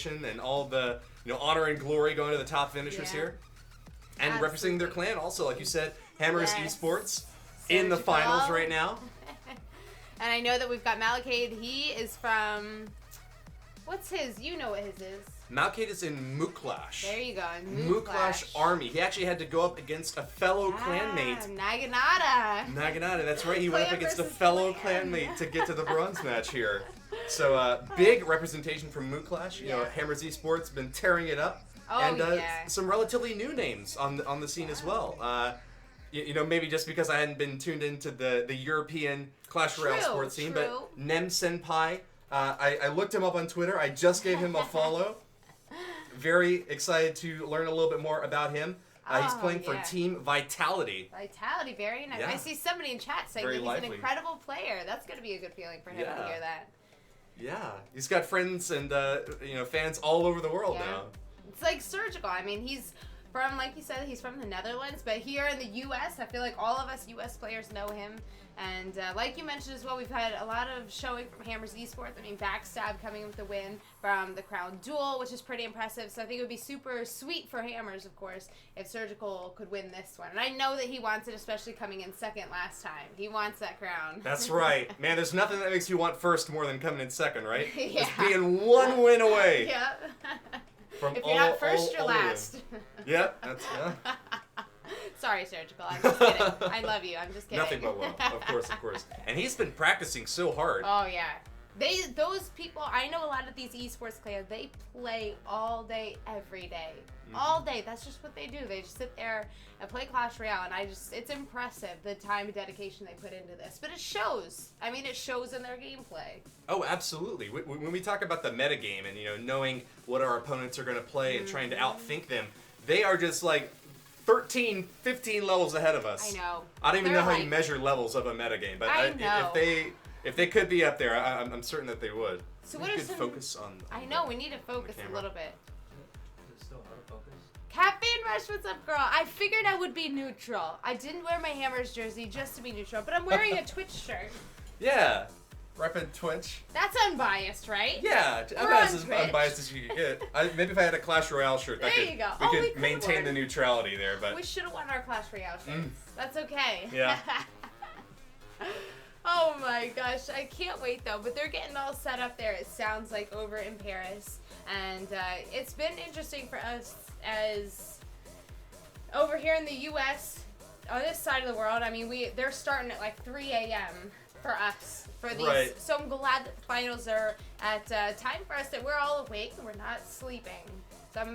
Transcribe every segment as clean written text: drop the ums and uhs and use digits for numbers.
and all the honor and glory going to the top finishers here. And Absolutely. representing their clan also, like you said, Hammers Yes. Esports in the finals right now. And I know that we've got Malcaide. He is from... What's his? You know what his is. Malcaide is in Muklash. There you go. Muklash Army. He actually had to go up against a fellow clanmate. Naginata. That's right. He went up Clan against a versus fellow clan. clanmate to get to the bronze match here. So big representation from Muklash. Hammers Esports been tearing it up. Oh, And some relatively new names on the scene as well. Maybe just because I hadn't been tuned into the European Clash Royale sports scene, but Nemsensei, I looked him up on Twitter. I just gave him a follow. Very excited to learn a little bit more about him. He's playing for Team Vitality. Vitality, very nice. Yeah. I see somebody in chat saying Very that he's lively. an incredible player. That's going to be a good feeling for him to hear that. Yeah, he's got friends and fans all over the world now. It's like Surgical. I mean, he's from, like you said, he's from the Netherlands, but here in the U.S., I feel like all of us U.S. players know him. And like you mentioned as well, we've had a lot of showing from Hammers Esports. I mean, Backstab coming with the win from the Crown Duel, which is pretty impressive. So I think it would be super sweet for Hammers, of course, if Surgical could win this one. And I know that he wants it, especially coming in second last time. He wants that crown. That's right. Man, there's nothing that makes you want first more than coming in second, right? Yeah. Just being one win away. Yep. From If you're not first, you're all last. Yep, that's Sorry, Surgical. I'm just kidding. I love you. I'm just kidding. nothing but love, of course. And he's been practicing so hard. Oh yeah. Those people, I know a lot of these esports players, they play all day, every day. All day. That's just what they do. They just sit there and play Clash Royale, and it's impressive the time and dedication they put into this. But it shows. I mean, it shows in their gameplay. Oh, absolutely. When we talk about the metagame and knowing what our opponents are going to play and trying to outthink them, they are just like 13, 15 levels ahead of us. I know. I don't even know how They're you measure levels of a metagame, but I know. if they could be up there, I'm certain that they would. So We what are could some... focus on I know, we need to focus a camera. little bit. Is it still out of focus? Caffeine Rush, what's up, girl? I figured I would be neutral. I didn't wear my Hammers jersey just to be neutral, but I'm wearing a Twitch shirt. Yeah. Repping Twitch. That's unbiased, right? Yeah, We're about on as Twitch. unbiased as you could get. Maybe if I had a Clash Royale shirt, There you go. we Oh, could we could've maintain worn. the neutrality there. But We should have won our Clash Royale shirts. That's okay. Yeah. Oh my gosh, I can't wait though. But they're getting all set up there, it sounds like, over in Paris. And it's been interesting for us as over here in the U.S., on this side of the world. I mean, they're starting at like 3 a.m. for us for these. Right. So I'm glad that the finals are at time for us, that we're all awake and we're not sleeping. So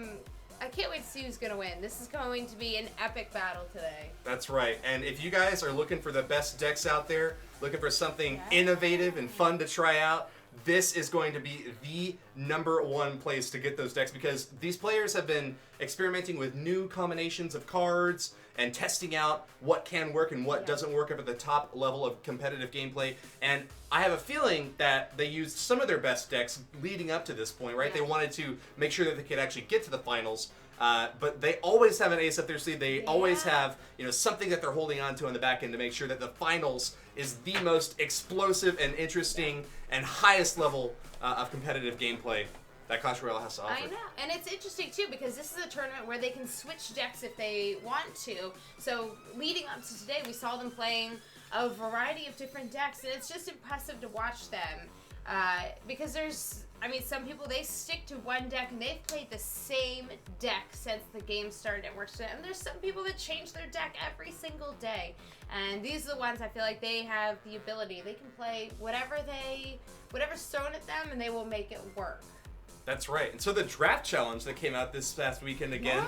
I can't wait to see who's going to win. This is going to be an epic battle today. That's right. And if you guys are looking for the best decks out there, looking for something innovative and fun to try out, this is going to be the #1 place to get those decks, because these players have been experimenting with new combinations of cards and testing out what can work and what doesn't work up at the top level of competitive gameplay. And I have a feeling that they used some of their best decks leading up to this point, right? Yeah. They wanted to make sure that they could actually get to the finals. But they always have an ace up their sleeve. They always have, something that they're holding on to on the back end to make sure that the finals is the most explosive and interesting and highest level of competitive gameplay that Clash Royale has to offer. I know, and it's interesting too, because this is a tournament where they can switch decks if they want to. So leading up to today, we saw them playing a variety of different decks, and it's just impressive to watch them. Because some people, they stick to one deck and they've played the same deck since the game started at work. And there's some people that change their deck every single day. And these are the ones I feel like they have the ability. They can play whatever's thrown at them, and they will make it work. That's right. And so the draft challenge that came out this past weekend again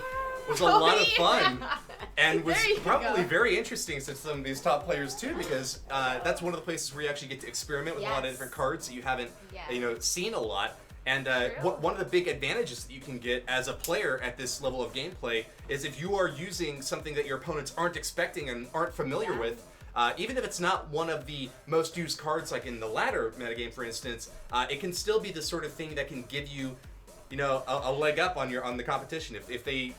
was a Oh, lot of fun. yeah. And was There you probably go. very interesting to some of these top players too, because that's one of the places where you actually get to experiment with a lot of Yes. different cards that you haven't Yes. seen a lot. And True. one of the big advantages that you can get as a player at this level of gameplay is if you are using something that your opponents aren't expecting and aren't familiar with. Even if it's not one of the most used cards, like in the ladder metagame, for instance, it can still be the sort of thing that can give you, a leg up on the competition. If they,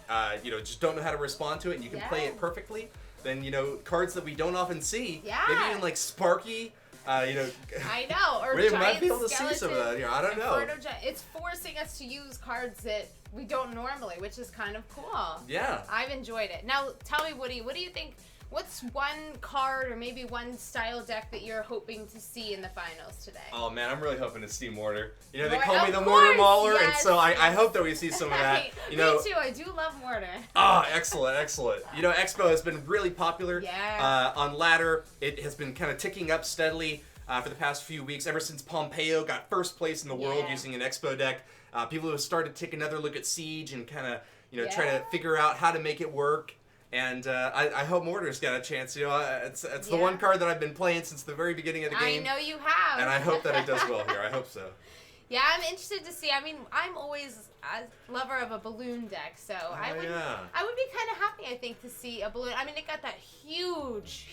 just don't know how to respond to it, and you can play it perfectly, then cards that we don't often see, maybe even like Sparky, I know, or we giant might be able to skeleton, see some of that. I don't know. It's forcing us to use cards that we don't normally, which is kind of cool. Yeah. I've enjoyed it. Now, tell me, Woody, what do you think? What's one card or maybe one style deck that you're hoping to see in the finals today? Oh man, I'm really hoping to see Mortar. They Mortar, call me the of Mortar course, Mauler, and yes, so I yes. hope that we see some of that. Me too. I do love Mortar. Oh, excellent. Expo has been really popular. Yeah. On ladder, it has been kind of ticking up steadily for the past few weeks. Ever since Pompeo got first place in the world using an Expo deck, people have started to take another look at Siege and kind of try to figure out how to make it work. And I hope Mortar's got a chance. It's the one card that I've been playing since the very beginning of the game. I know you have. And I hope that it does well here. I hope so. Yeah, I'm interested to see. I mean, I'm always a lover of a balloon deck, so I would be kind of happy, I think, to see a balloon. I mean, it got that huge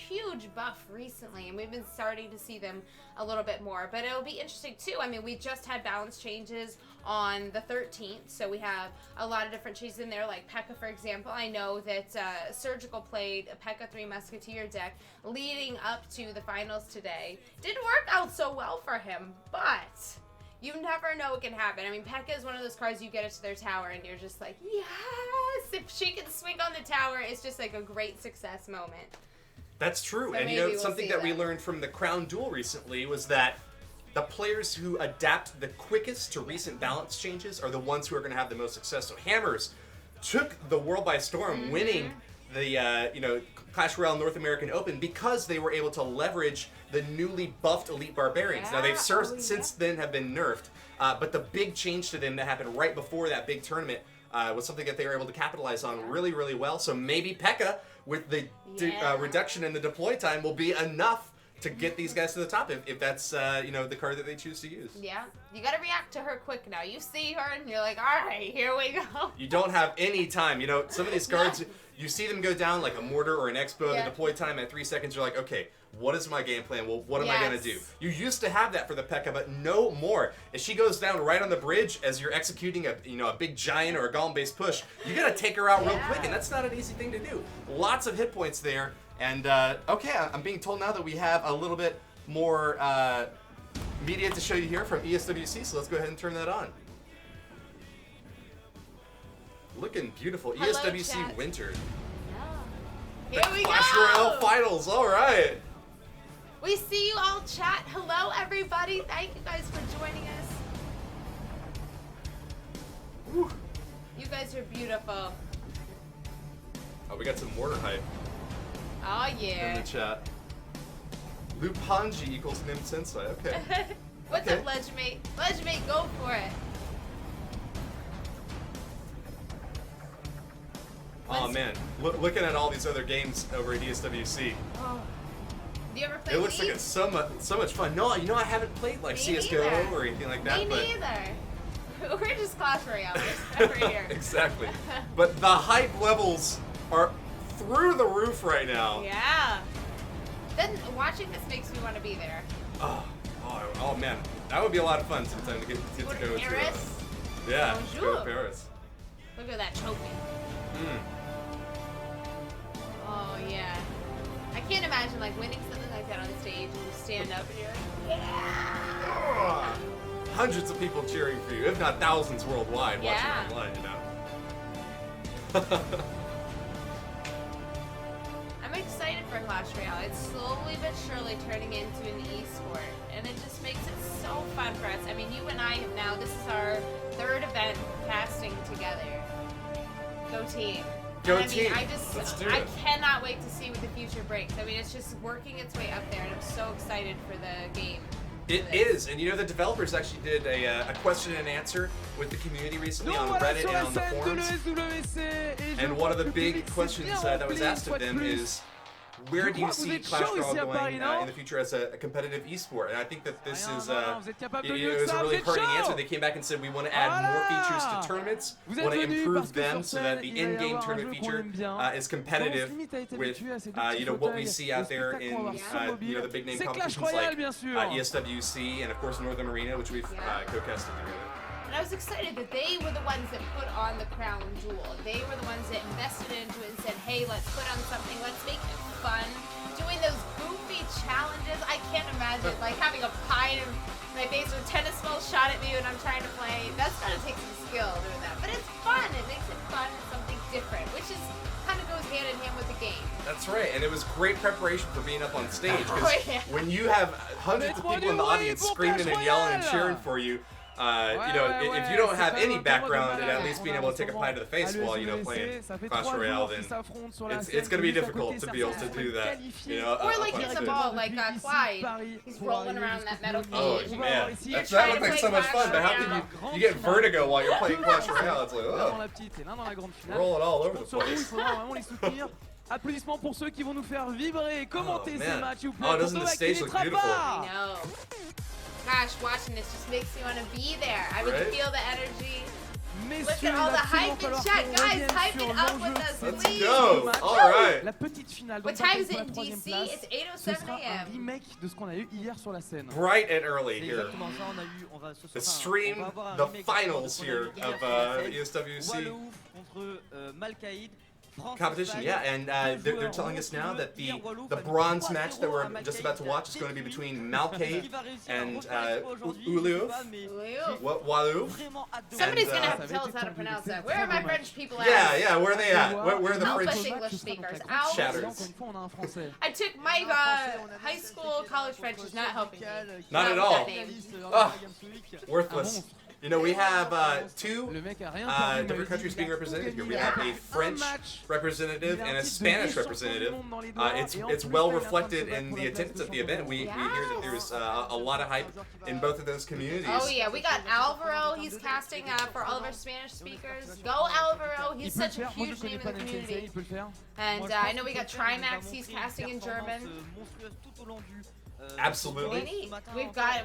buff recently, and we've been starting to see them a little bit more. But it'll be interesting, too. I mean, we just had balance changes on the 13th, so we have a lot of different changes in there, like P.E.K.K.A, for example. I know that Surgical played a P.E.K.K.A 3 Musketeer deck leading up to the finals today. Didn't work out so well for him, but you never know what can happen. I mean, P.E.K.K.A is one of those cards you get it to their tower and you're just like, yes! If she can swing on the tower, it's just like a great success moment. That's true. So and we'll something that we learned from the Crown Duel recently was that the players who adapt the quickest to recent balance changes are the ones who are going to have the most success. So Hammers took the world by storm, winning the Clash Royale North American Open because they were able to leverage the newly buffed Elite Barbarians. Now they've since then have been nerfed, but the big change to them that happened right before that big tournament was something that they were able to capitalize on really, really well. So maybe P.E.K.K.A with the reduction in the deploy time will be enough to get these guys to the top if that's the card that they choose to use. Yeah, you gotta react to her quick now. You see her and you're like, all right, here we go. You don't have any time. Some of these cards, you see them go down like a Mortar or an Expo, the deploy time at 3 seconds, you're like, okay, what is my game plan? Well, what am I going to do? You used to have that for the P.E.K.K.A, but no more. If she goes down right on the bridge as you're executing a big giant or a golem-based push, you got to take her out real quick, and that's not an easy thing to do. Lots of hit points there. And, okay, I'm being told now that we have a little bit more media to show you here from ESWC, so let's go ahead and turn that on. Looking beautiful. Hello, ESWC chat. Winter. Here we Clash go. Royale Finals, all right. We see you all, chat. Hello, everybody. Thank you guys for joining us. Woo. You guys are beautiful. Oh, we got some Mortar hype Oh, in yeah. the chat. Lupanji equals Nemsensei, okay. What's up, Ledgemate? Ledgemate, go for it. Oh man, looking at all these other games over at ESWC, Oh. Do you ever play it looks like League? it's so much fun. No, I haven't played like Me CS:GO neither. or anything like that. Me but neither. We're just Clash Royale. We're just over here. Exactly. But the hype levels are through the roof right now. Yeah. Then watching this makes me want to be there. Oh man, that would be a lot of fun sometime to get to Go go to to. Paris. Yeah, Bonjour. go to Paris. Look at that trophy. Mm. Oh yeah. I can't imagine like winning something like that on stage and you stand up and you're like, yeah. Hundreds of people cheering for you, if not thousands worldwide, Yeah. watching online, I'm excited for Clash Royale. It's slowly but surely turning into an e-sport, and it just makes it so fun for us. I mean, you and I have now, this is our third event casting together. Go team. Go And team. Let's do it. I cannot wait to see what the future brings. I mean, it's just working its way up there, and I'm so excited for the game. It is, and the developers actually did a question and answer with the community recently on Reddit and on the forums. And one of the big questions that was asked of them is, where do you see Clash Royale going in the future as a competitive esport? And I think that this is it was a really pertinent answer. They came back and said we want to add more features to tournaments, want to improve them so that the in-game tournament feature is competitive with what we see out there in the big name competitions like ESWC and of course Northern Arena, which we've co-casted together. And I was excited that they were the ones that put on the Crown Jewel. They were the ones that invested into it and said, hey, let's put on something, let's make it fun. Doing those goofy challenges. I can't imagine like having a pie in my face or tennis ball shot at me when I'm trying to play. That's gotta take some skill doing that. But it's fun. It makes it fun and something different, which is kind of goes hand in hand with the game. That's right, and it was great preparation for being up on stage. Because Oh, yeah. when you have hundreds of people in the audience screaming and yelling and cheering for you, you know, if you don't have any background in at least being able to take a pie to the face while, you know, playing Clash Royale, then it's going to be difficult to be able to do that, you know. Or like hitting the ball, like Clyde. He's rolling around that metal cage. Oh, man. You're That trying looked to like play so much Clash fun, but how Royale. can you get vertigo while you're playing Clash Royale? It's like, oh, rolling all over the place. Applaudissements pour ceux qui vont nous faire vibrer et commenter ces matchs, s'il vous plaît. Oh, doesn't the stage look beautiful? I know. Gosh, watching this just makes me want to be there. I would feel the energy. Look at all the hype in chat. Guys, hype it up with us, Let's please. go. All right. La petite finale. What time is it in DC? It's 8:07 a.m. remake de ce qu'on a eu hier sur la scène. Bright and early here. Exactement ça, on va ce The soir, stream, on va avoir un the remake finals qu'on a here eu hier of sur la scène. ESWC Ouahleouff contre Malcaide. competition. Yeah, and they're telling us now that the bronze match that we're just about to watch is going to be between Malcaide and Ouahleouff. Ouahleouff. Somebody's And, gonna have to tell us how to pronounce that. Where are my French people at? Yeah, where are they at? Where are the English French English speakers. Ow. shatters? I took my high school, college French is not helping me. Not at Love all. that name. Oh, worthless. You know, we have two different countries being represented here. We have a French representative and a Spanish representative. It's well reflected in the attendance at the event. We hear that there's a lot of hype in both of those communities. Oh yeah, we got Alvaro. He's casting for all of our Spanish speakers. Go Alvaro. He's such a huge name in the community. And I know we got Trimax. He's casting in German. Absolutely.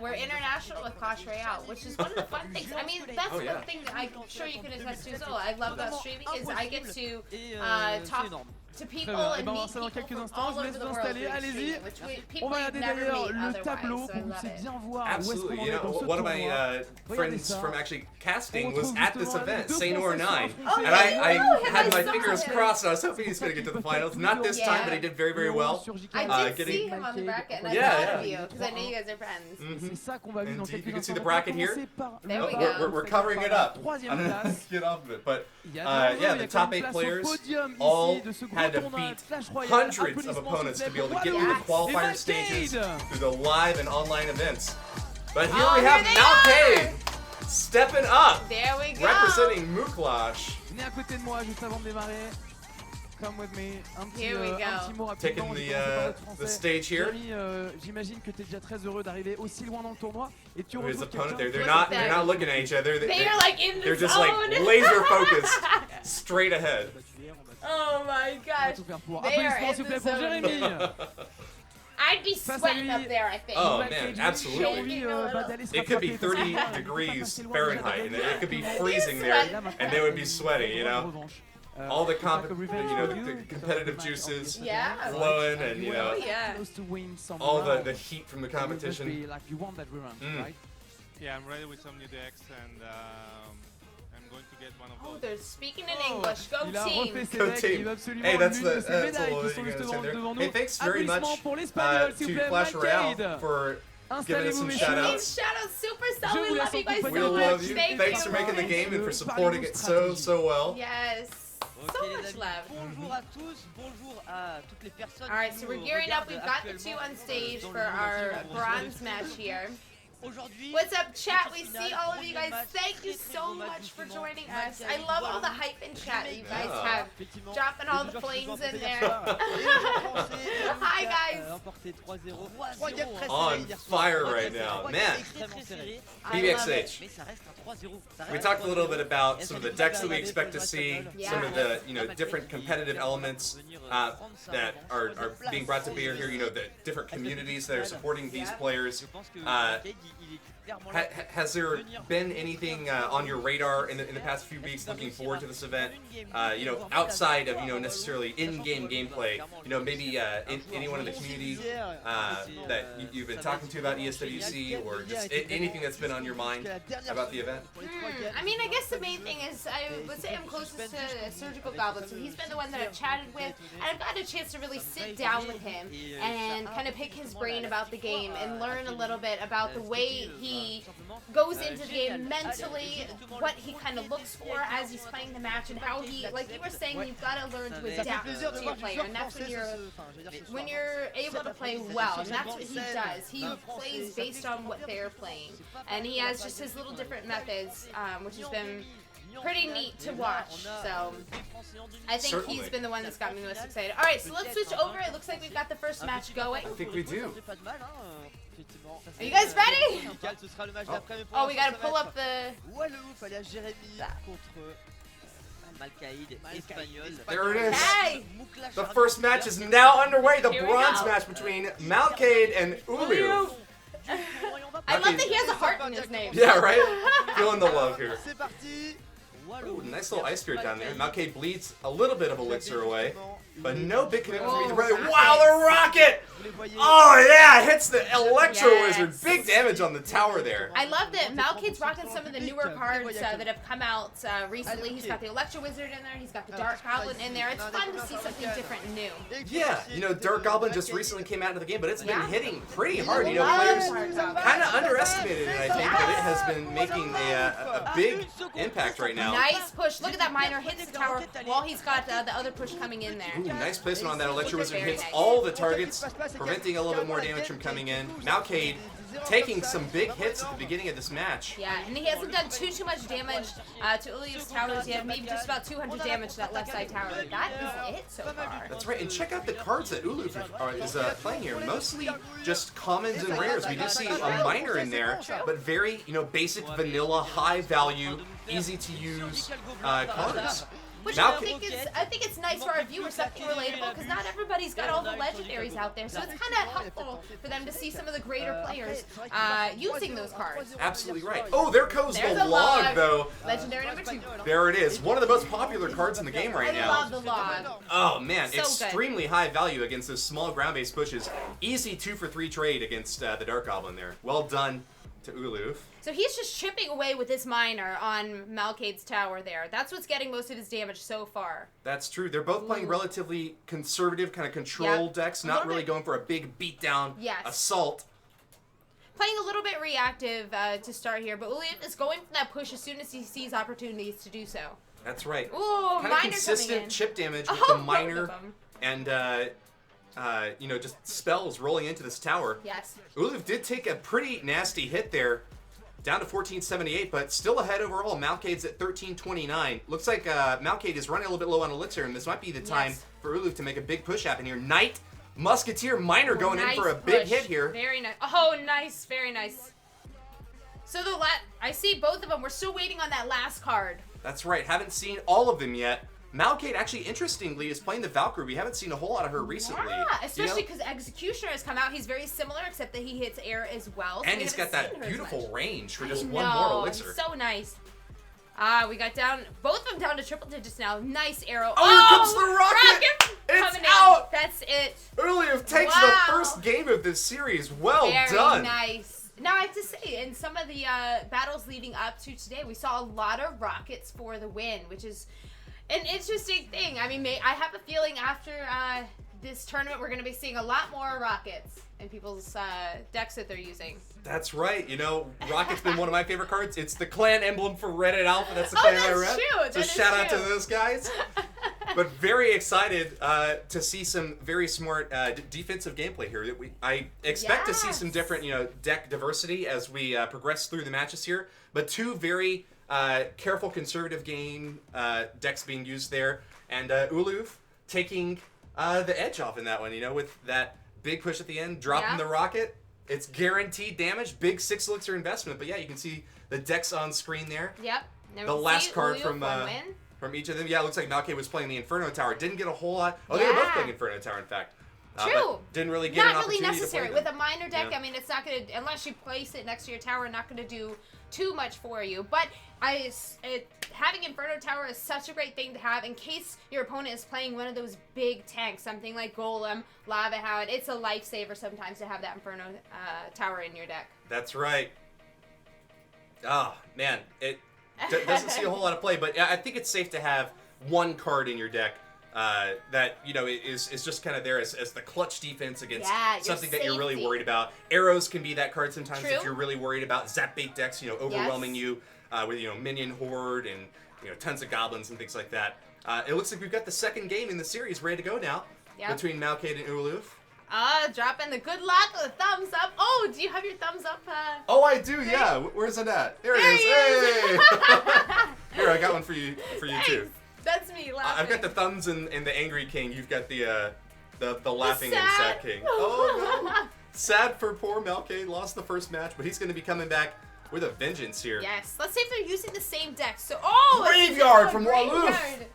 We're international with Clash Royale, which is one of the fun things. I mean, that's one thing that I'm sure you can attest to as well. I love about streaming is I get to talk to people and meet people from all over the world through streaming, which people On va you'd regarder never d'ailleurs meet le otherwise, tableau so I pour que vous love puissiez it. bien voir où est-ce qu'on Absolutely. en You est dans know, ce one of my tournoi. friends from actually casting was retrouve at this justement event, les deux Saynor 9, Français and I Oh, had my I saw fingers him. crossed. I was hoping he was going to get to the finals. Not this time, but he did very, very well. I did getting- see him on the bracket, and I Yeah, thought yeah. of you because I know you guys are friends. C'est ça qu'on va vivre dans Indeed. quelques You can see instants. the bracket here. There we Oh, go. we're covering it up. Troisième I'm gonna place. get off of it, but Il y a yeah, il y the a top quand même 8 place au players podium all ici de ce gros had to tournoi beat Clash Royale. hundreds of Applaudissements, opponents s'il to be able vous to get plaît. through the Et qualifier Malcaide. stages through the live and online events. But here Oh, we have here they Malcaide stepping up, There we go. representing Muklash, Venez à côté de moi juste avant de démarrer. Come with me. Un petit, Here we un go. petit mot taking rapidement. the stage here. Jérémy, j'imagine que tu es déjà très heureux d'arriver aussi loin dans le tournoi et tu His retrouves opponent, quelqu'un they're Look at not they're that. not looking at each other. They are like in the They're just zone. like laser focused, straight ahead. Oh my On va gosh. tout faire pour. They are Applaudissements in s'il vous the plaît pour zone. Jérémy. I'd be Face à sweating lui. up there, I think. Oh, Malcaide, man, Jérémy, absolutely. j'ai envie, d'aller se It could be rattraper 30 parce que degrees pas loin Fahrenheit, and it could be freezing there, and they would be sweating, you know. All the the competitive juices Yeah. flowing, and you know, Oh, yeah. all the heat from the competition. Yeah, I'm ready with some new decks, and I'm going to get one of Oh, those. they're speaking in English. Go Il a team. refait ses Go decks, team. il va absolument Hey, that's l'une de the ces that's médailles all qui you sont guys juste said there. devant nous. Hey, thanks very much Applaudissements pour l'Espagnol, s'il to vous plaît, Clash Royale Malcaide. for giving us some Installez-vous, shout messieurs. outs. Shout out Supercell. Je We vous love laisse you en guys compagnie We so de much. love you. Thank Thanks you. for making the game and for supporting it so well. Yes. Ok, So les much amis, love. bonjour à tous, bonjour à toutes les personnes. All right, qui so we're nous gearing up. regardent We've got the two actuellement, on stage dans for le monde our entier. bronze match here. Aujourd'hui, What's up, chat? We finale, see all of you premier guys. match, Thank you très, très so beau match, much for justement. joining us. I Malcaide, love all the Ouahleouff, hype in chat that you remake. guys Yeah. have. Effectivement, Dropping all les the joueurs qui flings jouent in un peu there. hier soir. Et les joueurs français, Hi, qui a, guys. emporté 3-0. On fire right now. Man. Extrêmement serré. I love it. BBXH. Mais ça reste un 3-0. Ça We reste talked a un little 3-0. bit about some of the decks that we expect to see, Yeah. some of the different competitive elements that are being brought to bear here. You know, the different communities that are supporting these players. Je pense que Malcaide, il est Has there been anything on your radar in the past few weeks looking forward to this event? Outside of necessarily in-game gameplay, maybe anyone in the community that you've been talking to about ESWC, or just anything that's been on your mind about the event? I mean, I guess the main thing is I would say I'm closest to Surgical Goblin, so he's been the one that I've chatted with, and I've gotten a chance to really sit down with him and kind of pick his brain about the game and learn a little bit about the way he goes into the game mentally, what he kind of looks for as he's playing the match, and how he, like you were saying, you've got to learn to adapt to your player, and that's when you're able to play well, and that's what he does. He plays based on what they're playing, and he has just his little different methods, which has been pretty neat to watch. So I think he's been the one that's got me most excited. All right, so let's switch over. It looks like we've got the first match going. I think we do. Are you guys ready? Oh, we got to pull up the... Ouahleouff alias Jérémy contre Malcaide espagnol. There it is. Hey! The first match is now underway. The Here we bronze go. match between Malcaide and Ouahleouff. I love that he has a heart in his name. Yeah, right? Feeling the love here. C'est parti. Ooh, nice little ice spirit down there. Malcaide bleeds a little bit of elixir away, but no big commitment from either brother. Wow, the rocket! Oh yeah, hits the Electro Yes. Wizard. Big damage on the tower there. I love that Malcaide's rocking some of the newer cards that have come out recently. He's got the Electro Wizard in there. He's got the Dark Goblin in there. It's fun to see something different and new. Yeah, Dark Goblin just recently came out into the game, but it's been hitting pretty hard. Love Players Dark Goblin. kind of underestimated it, I think, but it has been making a big impact right now. Nice push. Look at that miner hits the tower while he's got the other push coming in there. Ooh, nice placement on that Electro Wizard. Very Hits nice. all the targets, preventing a little bit more damage from coming in. Malcaide taking some big hits at the beginning of this match. Yeah, and he hasn't done too much damage to Ouahleouff's towers yet. Maybe just about 200 damage to that left side tower. That is it so far. That's right, and check out the cards that Ouahleouff is playing here. Mostly just commons and rares. We do see a miner in there, but very, basic, vanilla, high value, easy to use cards. Which I think it's nice for our viewers, something relatable, because not everybody's got all the legendaries out there, so it's kind of helpful for them to see some of the greater players using those cards. Absolutely right. Oh, there goes There's the a log, though. Legendary number 2. There it is. One of the most popular cards in the game right I now. love the log. Oh, man. So Extremely high value against those small ground-based pushes. Easy 2-for-3 trade against the Dark Goblin there. Well done to Ouahleouff. So he's just chipping away with this miner on Malcaide's tower there. That's what's getting most of his damage so far. That's true. They're both playing relatively conservative, kind of control decks, not really going for a big beatdown assault. Playing a little bit reactive to start here, but Ouahleouff is going for that push as soon as he sees opportunities to do so. That's right. Ooh, kind miner of consistent coming in. chip damage with the miner and just spells rolling into this tower. Yes. Ouahleouff did take a pretty nasty hit there, down to 1478, but still ahead overall. Malcaide's at 1329. Looks like Malcaide is running a little bit low on elixir, and this might be the time for Ouahleouff to make a big push happen here. Knight, Musketeer, Miner going in for a big hit here. Very nice. Oh, nice. Very nice. So I see both of them. We're still waiting on that last card. That's right. Haven't seen all of them yet. Malcaide, actually, interestingly, is playing the Valkyrie. We haven't seen a whole lot of her recently. Yeah, especially because Executioner has come out. He's very similar, except that he hits air as well. So and he's got that beautiful range for just one more more elixir. So nice. We got both of them down to triple digits now. Nice arrow. Oh, here comes the rocket! It's coming out! In. That's it. Ouahleouff takes the first game of this series. Well done. Very nice. Now, I have to say, in some of the battles leading up to today, we saw a lot of rockets for the win, which is an interesting thing. I mean, I have a feeling after this tournament, we're going to be seeing a lot more rockets in people's decks that they're using. That's right. Rocket's been one of my favorite cards. It's the clan emblem for Reddit Alpha. That's the clan I read. True. So shout out to those guys. But very excited to see some very smart defensive gameplay here. I expect to see some different, deck diversity as we progress through the matches here. But two very careful, conservative game decks being used there, and Ouahleouff taking the edge off in that one. With that big push at the end, dropping the rocket. It's guaranteed damage, big 6 elixir investment. But yeah, you can see the decks on screen there. Yep. The last card from each of them. Yeah, it looks like Malcaide was playing the Inferno Tower. Didn't get a whole lot. Oh, they were both playing Inferno Tower, in fact. True. But didn't really get an Not really opportunity necessary. to With play a minor deck, Yeah. I mean, it's not going to, unless you place it next to your tower, not going to do too much for you. But having Inferno Tower is such a great thing to have in case your opponent is playing one of those big tanks, something like Golem, Lava Hound. It's a lifesaver sometimes to have that Inferno Tower in your deck. That's right. Oh, man. It doesn't see a whole lot of play, but I think it's safe to have one card in your deck that, you know, is just kind of there as the clutch defense against something that you're really worried about. Arrows can be that card sometimes if you're really worried about zap bait decks, you know, overwhelming you with, you know, minion horde and, you know, tons of goblins and things like that. It looks like we've got the second game in the series ready to go now between Malcaide and Ouahleouff. Dropping the good luck, the thumbs up. Oh, do you have your thumbs up? Oh, I do, yeah. Where's it at? There it is. Hey! Here, I got one for you too. That's me laughing. I've got the thumbs and the angry king. You've got the laughing and sad king. Oh no! Sad for poor Malcaide. Lost the first match, but he's going to be coming back with a vengeance here. Yes. Let's see if they're using the same deck. So, Graveyard from Ouahleouff.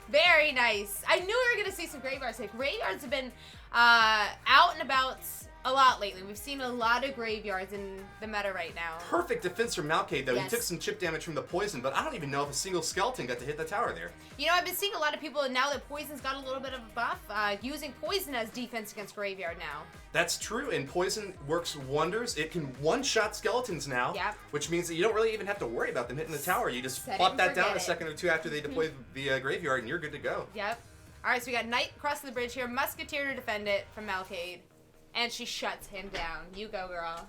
Very nice. I knew we were going to see some graveyards. Like, graveyards have been out and about a lot lately. We've seen a lot of graveyards in the meta right now. Perfect defense from Malcaide, though. He took some chip damage from the poison, but I don't even know if a single skeleton got to hit the tower there. You know, I've been seeing a lot of people, now that poison's got a little bit of a buff, using poison as defense against graveyard now. That's true, and poison works wonders. It can one-shot skeletons now, which means that you don't really even have to worry about them hitting the tower. You just plop that down a second or two after they deploy the graveyard, and you're good to go. Yep. All right, so we got Knight across the bridge here, Musketeer to defend it from Malcaide, and she shuts him down. You go, girl.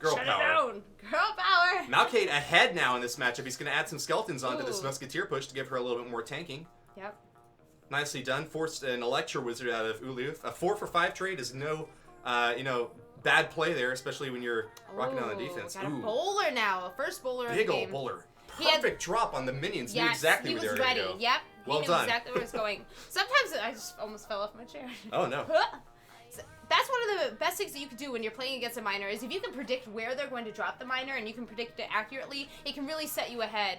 Girl Shut power. it down. Girl power. Malcaide ahead now in this matchup. He's going to add some skeletons onto this Musketeer push to give her a little bit more tanking. Yep. Nicely done. Forced an Electro Wizard out of Ouahleouff. A 4-for-5 trade is no, you know, bad play there, especially when you're rocking on the defense. Got a bowler now. First bowler Big of the old game. bowler. Perfect drop on the minions. Knew exactly where they were going to go. Yep. Well he knew done. exactly where it was going. Sometimes I just almost fell off my chair. Oh, no. So that's one of the best things that you can do when you're playing against a miner is if you can predict where they're going to drop the miner and you can predict it accurately, it can really set you ahead.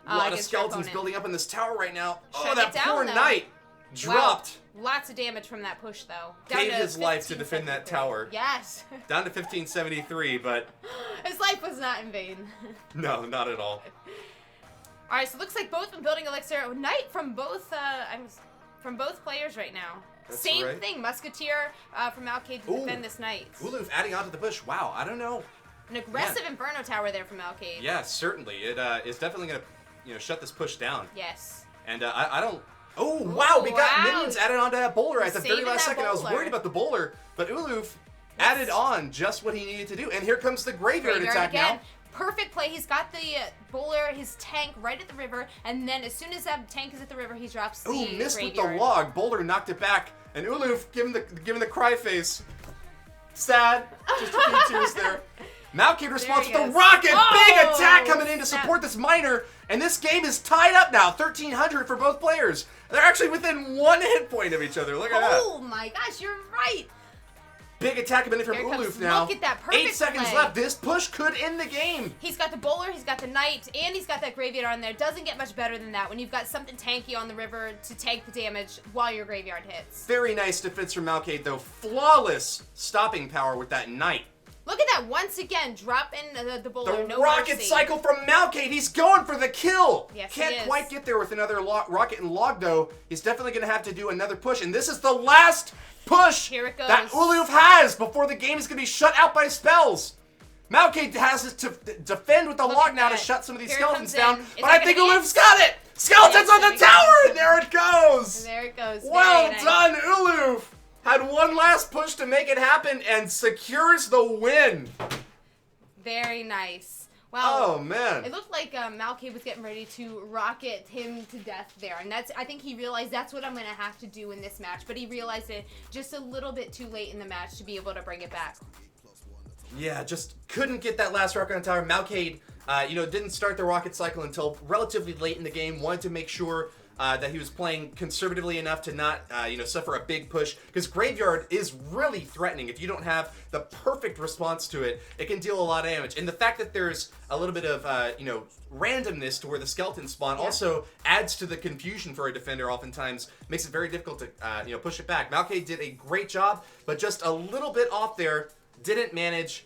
A lot of skeletons building up in this tower right now. Shut that down, poor though. Knight dropped. Wow. Lots of damage from that push, though. Gave his life to defend that tower. Yes. Down to 1573, but... His life was not in vain. No, not at all. All right, so it looks like both been building elixir. Knight from both players right now. That's Same right. thing, Musketeer from Malcaide to defend this Knight. Ouahleouff adding on to the push. Wow, I don't know. An aggressive Inferno Tower there from Malcaide. Yeah, certainly. It is definitely going to shut this push down. Yes. And I don't... Oh, wow, we got minions added onto that bowler at the very Saving last that second. I was bowler. worried about the bowler, but Ouahleouff added on just what he needed to do. And here comes the graveyard attack again. now. Perfect play. He's got the bowler, his tank right at the river, and then as soon as that tank is at the river, he drops the Ooh, missed graveyard. with the log. Boulder knocked it back, and Ouahleouff giving the cry face. Sad. Just a few tears there. Malcaide responds with the rocket. Big attack coming in to support this miner, and this game is tied up now. 1,300 for both players. They're actually within 1 hit point of each other. Look at that. Oh my gosh, you're right. Big attack coming in from Ouahleouff now. Look at that perfect 8 seconds play. left. This push could end the game. He's got the bowler, he's got the knight, and he's got that graveyard on there. Doesn't get much better than that when you've got something tanky on the river to tank the damage while your graveyard hits. Very nice defense from Malcaide, though. Flawless stopping power with that knight. Look at that once again. Drop in the bowler. The no rocket mercy. cycle from Malcaide. He's going for the kill. Yes, he Can't is. quite get there with another rocket and log, though. He's definitely going to have to do another push. And this is the last push Here it goes. that Ouahleouff has before the game is going to be shut out by spells. Malcaide has to defend with the Look log at now to that. shut some of these Here it skeletons comes down. in. Is But that I gonna think hit? Ouahleouff's got it. Skeletons on the It's gonna tower, and there it goes. There it goes. Well Very nice. done, Ouahleouff. Had one last push to make it happen and secures the win. Very nice. Well, Oh, man. it looked like Malcaide was getting ready to rocket him to death there, and I think he realized that's what I'm going to have to do in this match, but he realized it just a little bit too late in the match to be able to bring it back. Yeah, just couldn't get that last rocket on the tower. Malcaide, didn't start the rocket cycle until relatively late in the game. Wanted to make sure that he was playing conservatively enough to not, suffer a big push. Because Graveyard is really threatening. If you don't have the perfect response to it, it can deal a lot of damage. And the fact that there's a little bit of, randomness to where the skeletons spawn also adds to the confusion for a defender oftentimes, makes it very difficult to, push it back. Malcaide did a great job, but just a little bit off there, didn't manage,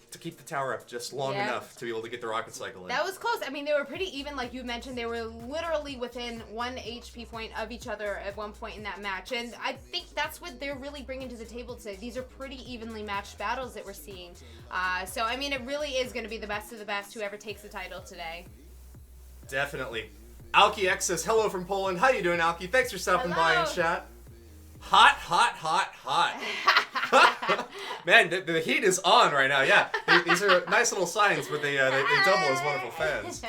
to keep the tower up just long enough to be able to get the rocket cycle in. That was close. I mean, they were pretty even, like you mentioned. They were literally within 1 HP point of each other at one point in that match. And I think that's what they're really bringing to the table today. These are pretty evenly matched battles that we're seeing. So, I mean, it really is going to be the best of the best, whoever takes the title today. Definitely. Alki X says, hello from Poland. How you doing, Alki? Thanks for stopping by in chat. Hot, hot, hot, hot. Man, the heat is on right now. Yeah, these are nice little signs, but they double as wonderful fans.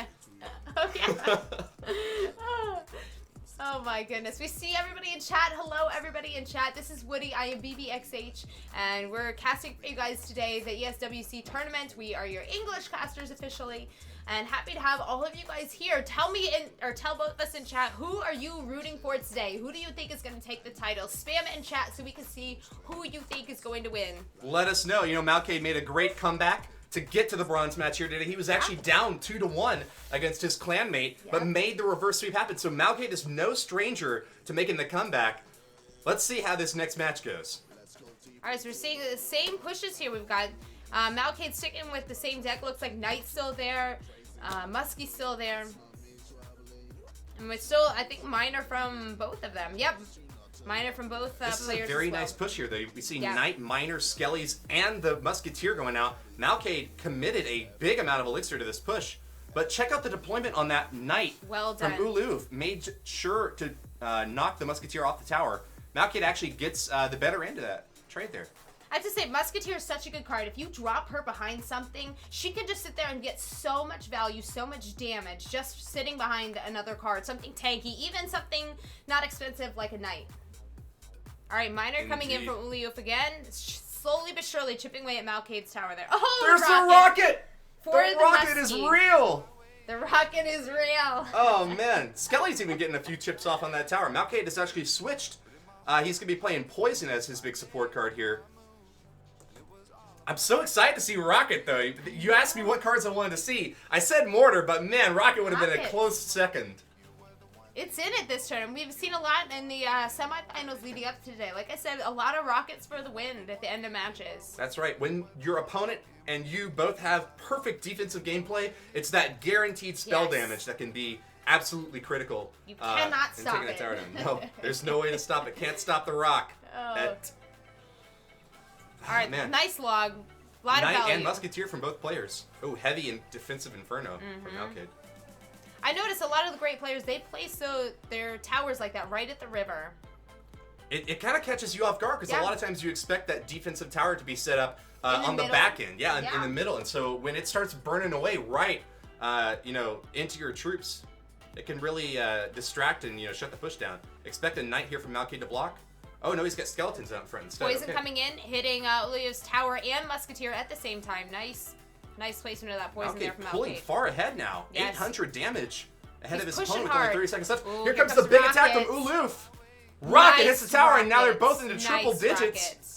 Oh my goodness. We see everybody in chat. Hello, everybody in chat. This is Woody. I am BBXH, and we're casting for you guys today the ESWC tournament. We are your English casters officially, and happy to have all of you guys here. Tell me tell both of us in chat, who are you rooting for today? Who do you think is going to take the title? Spam it in chat so we can see who you think is going to win. Let us know. Malcaide made a great comeback to get to the bronze match here today. He was actually down 2-1 against his clanmate, but made the reverse sweep happen. So Malcaide is no stranger to making the comeback. Let's see how this next match goes. All right, so we're seeing the same pushes here. We've got Malcaide sticking with the same deck. Looks like Knight's still there. Muskie's still there. And we're still, I think, Miner from both of them. Yep. Miner from both players. This is a very nice push here, though. We see Knight, Miner, Skellies, and the Musketeer going out. Malcaide committed a big amount of elixir to this push. But check out the deployment on that Knight from Ouahleouff. Made sure to knock the Musketeer off the tower. Malcaide actually gets the better end of that trade there. I have to say, Musketeer is such a good card. If you drop her behind something, she can just sit there and get so much value, so much damage, just sitting behind another card. Something tanky, even something not expensive like a Knight. All right, Miner coming in from Ouahleouff again. Slowly but surely chipping away at Malcaide's tower there. Oh, there's the rocket! The rocket is real! The rocket is real. Oh, man. Skelly's even getting a few chips off on that tower. Malcaide has actually switched. He's going to be playing Poison as his big support card here. I'm so excited to see Rocket, though. You asked me what cards I wanted to see. I said Mortar, but man, Rocket would have been a close second. It's in it this turn. We've seen a lot in the semifinals leading up to today. Like I said, a lot of Rockets for the win at the end of matches. That's right. When your opponent and you both have perfect defensive gameplay, it's that guaranteed spell damage that can be absolutely critical. You cannot stop it. No, there's no way to stop it. Can't stop the rock. All right, man. Nice log. A lot of value. And Musketeer from both players. Oh, heavy and defensive Inferno from Malcaide. I noticed a lot of the great players, they place their towers like that right at the river. It kind of catches you off guard because a lot of times you expect that defensive tower to be set up on the back end. In the middle. And so when it starts burning away right, into your troops, it can really distract and, shut the push down. Expect a Knight here from Malcaide to block. Oh, no, he's got Skeletons out in front instead. Poison coming in, hitting Ouahleiouff's tower and Musketeer at the same time. Nice placement of that Poison there from Malcaide. Pulling far ahead now. 800 damage ahead of his opponent with hard. only 30 seconds left. Ooh, here comes the big attack from Ouahleouff. Rocket hits the tower, and now they're both into triple digits. Rockets.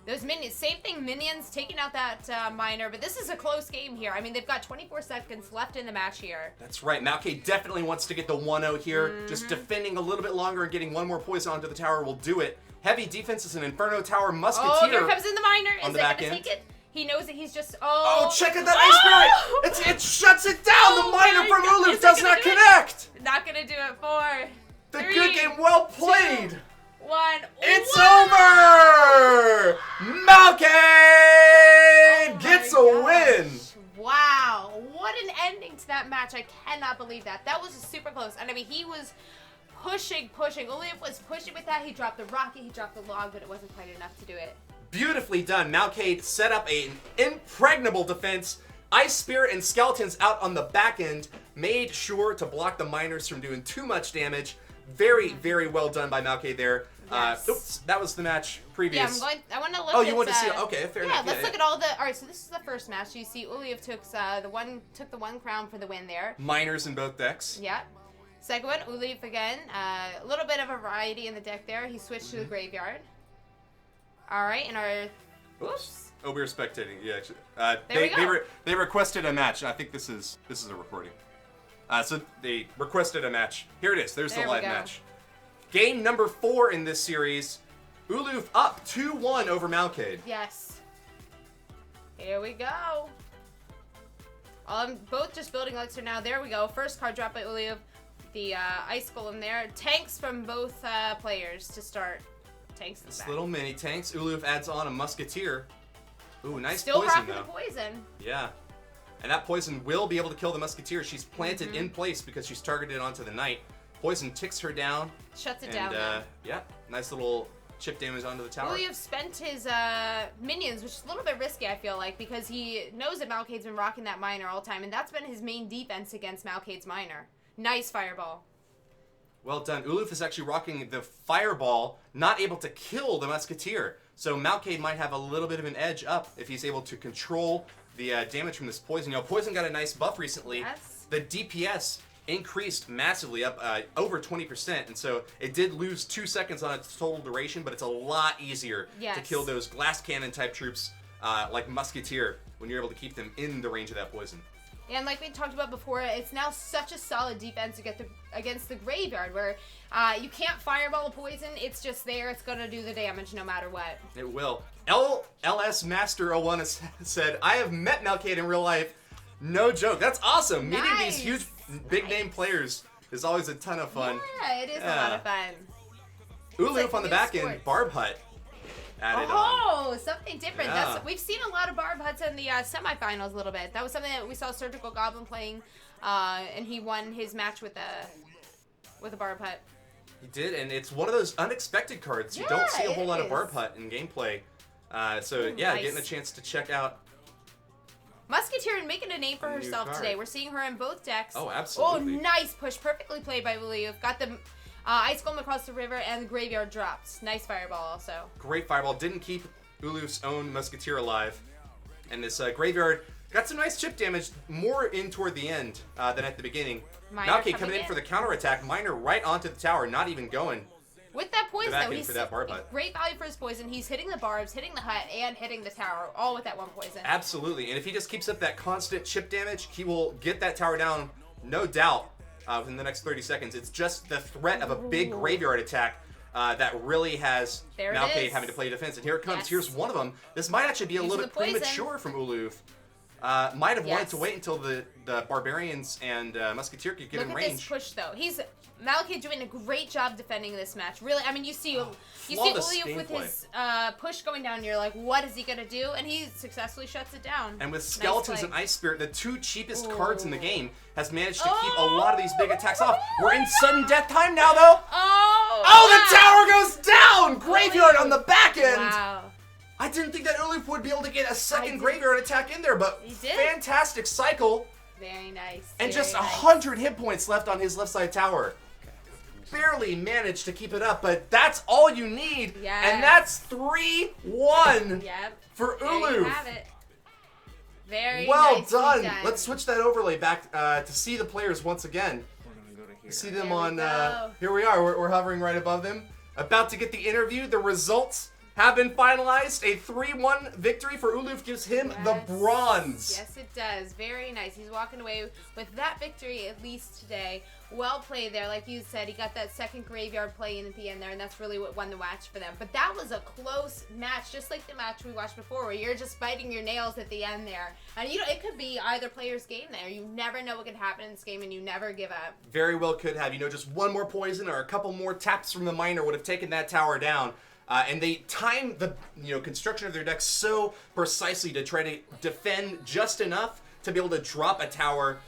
Those minions, same thing, minions taking out that Miner, but this is a close game here. I mean, they've got 24 seconds left in the match here. That's right. Malcaide definitely wants to get the 1-0 here. Just defending a little bit longer and getting one more poison onto the tower will do it. Heavy defense is an Inferno Tower. Musketeer. Oh, here comes in the Miner. Is it going to take it? He knows that he's just, check out that Ice Spirit! It shuts it down! The Miner from Ouahleouff does not connect! Not going to do it for the good game, well played! 2, 1. It's over! Malcaide gets a win! Wow, what an ending to that match. I cannot believe that. That was super close. And I mean, he was pushing. Ouahleouff was pushing with that. He dropped the rocket, he dropped the log, but it wasn't quite enough to do it. Beautifully done. Malcaide set up an impregnable defense. Ice Spirit and Skeletons out on the back end made sure to block the Miners from doing too much damage. very, very well done by Malcaide there. Yes. Oops, that was the match previous. Yeah, I want to look. Oh, at, you want to see it? Okay, fair enough. Yeah, let's look at all the. All right, so this is the first match. You see, Ouahleouff took the one crown for the win there. Miners in both decks. Yeah. Second one, Ouahleouff again. A little bit of a variety in the deck there. He switched to the graveyard. All right, and our. Oops. Oh, we were spectating. Yeah, actually. There we go. They requested a match. I think this is a recording. So they requested a match. Here it is. There's There the we live go. match. Game number 4 in this series. Ouahleouff up 2-1 over Malcaide. Yes. Here we go. Both just building elixir now. There we go. First card drop by Ouahleouff. The Ice Golem there. Tanks from both players to start. Tanks in the This back. little mini tanks. Ouahleouff adds on a Musketeer. Ooh, nice Still poison rocking though. the poison. Yeah. And that poison will be able to kill the Musketeer. She's planted in place because she's targeted onto the Knight. Poison ticks her down. Shuts it And down. Then. yeah, nice little chip damage onto the tower. Ouahleouff spent his minions, which is a little bit risky, I feel like, because he knows that Malcaide's been rocking that miner all the time, and that's been his main defense against Malcaide's miner. Nice fireball. Well done. Ouahleouff is actually rocking the fireball, not able to kill the Musketeer. So Malcaide might have a little bit of an edge up if he's able to control the damage from this poison. You know, poison got a nice buff recently. Yes. The DPS increased massively, up over 20%, and so it did lose 2 seconds on its total duration, but it's a lot easier to Yes. kill those glass cannon type troops like Musketeer when you're able to keep them in the range of that poison. And like we talked about before, it's now such a solid defense against the graveyard, where you can't fireball a poison. It's just there. It's going to do the damage no matter what. It will. LS Master 01 has said, I have met Malcaide in real life. No joke. That's awesome. Meeting these Nice. huge, big name players is always a ton of fun. Yeah, it is a lot Yeah. of fun. Ouahleouff like on the new back end, sports. Barb Hut added on. Oh, something different. Yeah. We've seen a lot of Barb Huts in the semifinals a little bit. That was something that we saw Surgical Goblin playing, and he won his match with a Barb Hut. He did, and it's one of those unexpected cards. You Yeah, don't see a whole it lot of is. Barb Hut in gameplay. So Ooh, yeah, nice. getting a chance to check out. Musketeer making a name for A new herself card. today. We're seeing her in both decks. Oh, absolutely. Oh, nice push. Perfectly played by Ouahleouff. Got the Ice Golem across the river, and the graveyard dropped. Nice fireball also. Great fireball. Didn't keep Ouahleouff's own Musketeer alive. And this graveyard got some nice chip damage, more in toward the end than at the beginning. Miner Malcaide coming coming in in. for the counterattack. Miner right onto the tower, not even going. With that poison, back though, in he's for that Barb Hut. great value for his poison. He's hitting the barbs, hitting the hut, and hitting the tower, all with that one poison. Absolutely. And if he just keeps up that constant chip damage, he will get that tower down, no doubt, within the next 30 seconds. It's just the threat of a big graveyard attack that really has There it Malcaide is. having to play defense. And here it comes. Yes. Here's one of them. This might actually be a Using little the bit poison. premature from Ouahleouff. Might have wanted Yes. to wait until the Barbarians and Musketeer could get Look in at range. this push, though. Malcaide doing a great job defending this match. Really, I mean, you see flawless Ouahleouff with gameplay. his push going down. You're like, what is he gonna do? And he successfully shuts it down. And with Nice Skeletons play. and Ice Spirit, the two cheapest Ooh. cards in the game, has managed to keep a lot of these big attacks off. We're in sudden death time now, though. Oh, the tower goes down! Graveyard on the back end! Wow. I didn't think that Ouahleouff would be able to get a I second did. graveyard attack in there, but He did. fantastic cycle. Very nice. And very just nice. 100 hit points left on his left side tower. Barely managed to keep it up, but that's all you need. Yes. And that's 3-1 Yep. for There you Ouahleouff. have it. Very Well nicely done. done. Let's switch that overlay back to see the players once again. See them There we on. go. Here we are. We're hovering right above them. About to get the interview. The results have been finalized. A 3-1 victory for Ouahleouff gives him the Yes. bronze. Yes, it does. Very nice. He's walking away with that victory, at least today. Well played there. Like you said, he got that second graveyard play in at the end there, and that's really what won the match for them. But that was a close match, just like the match we watched before, where you're just biting your nails at the end there. And it could be either player's game there. You never know what could happen in this game, and you never give up. Very well could have. Just one more poison or a couple more taps from the miner would have taken that tower down. And they timed the construction of their deck so precisely to try to defend just enough to be able to drop a tower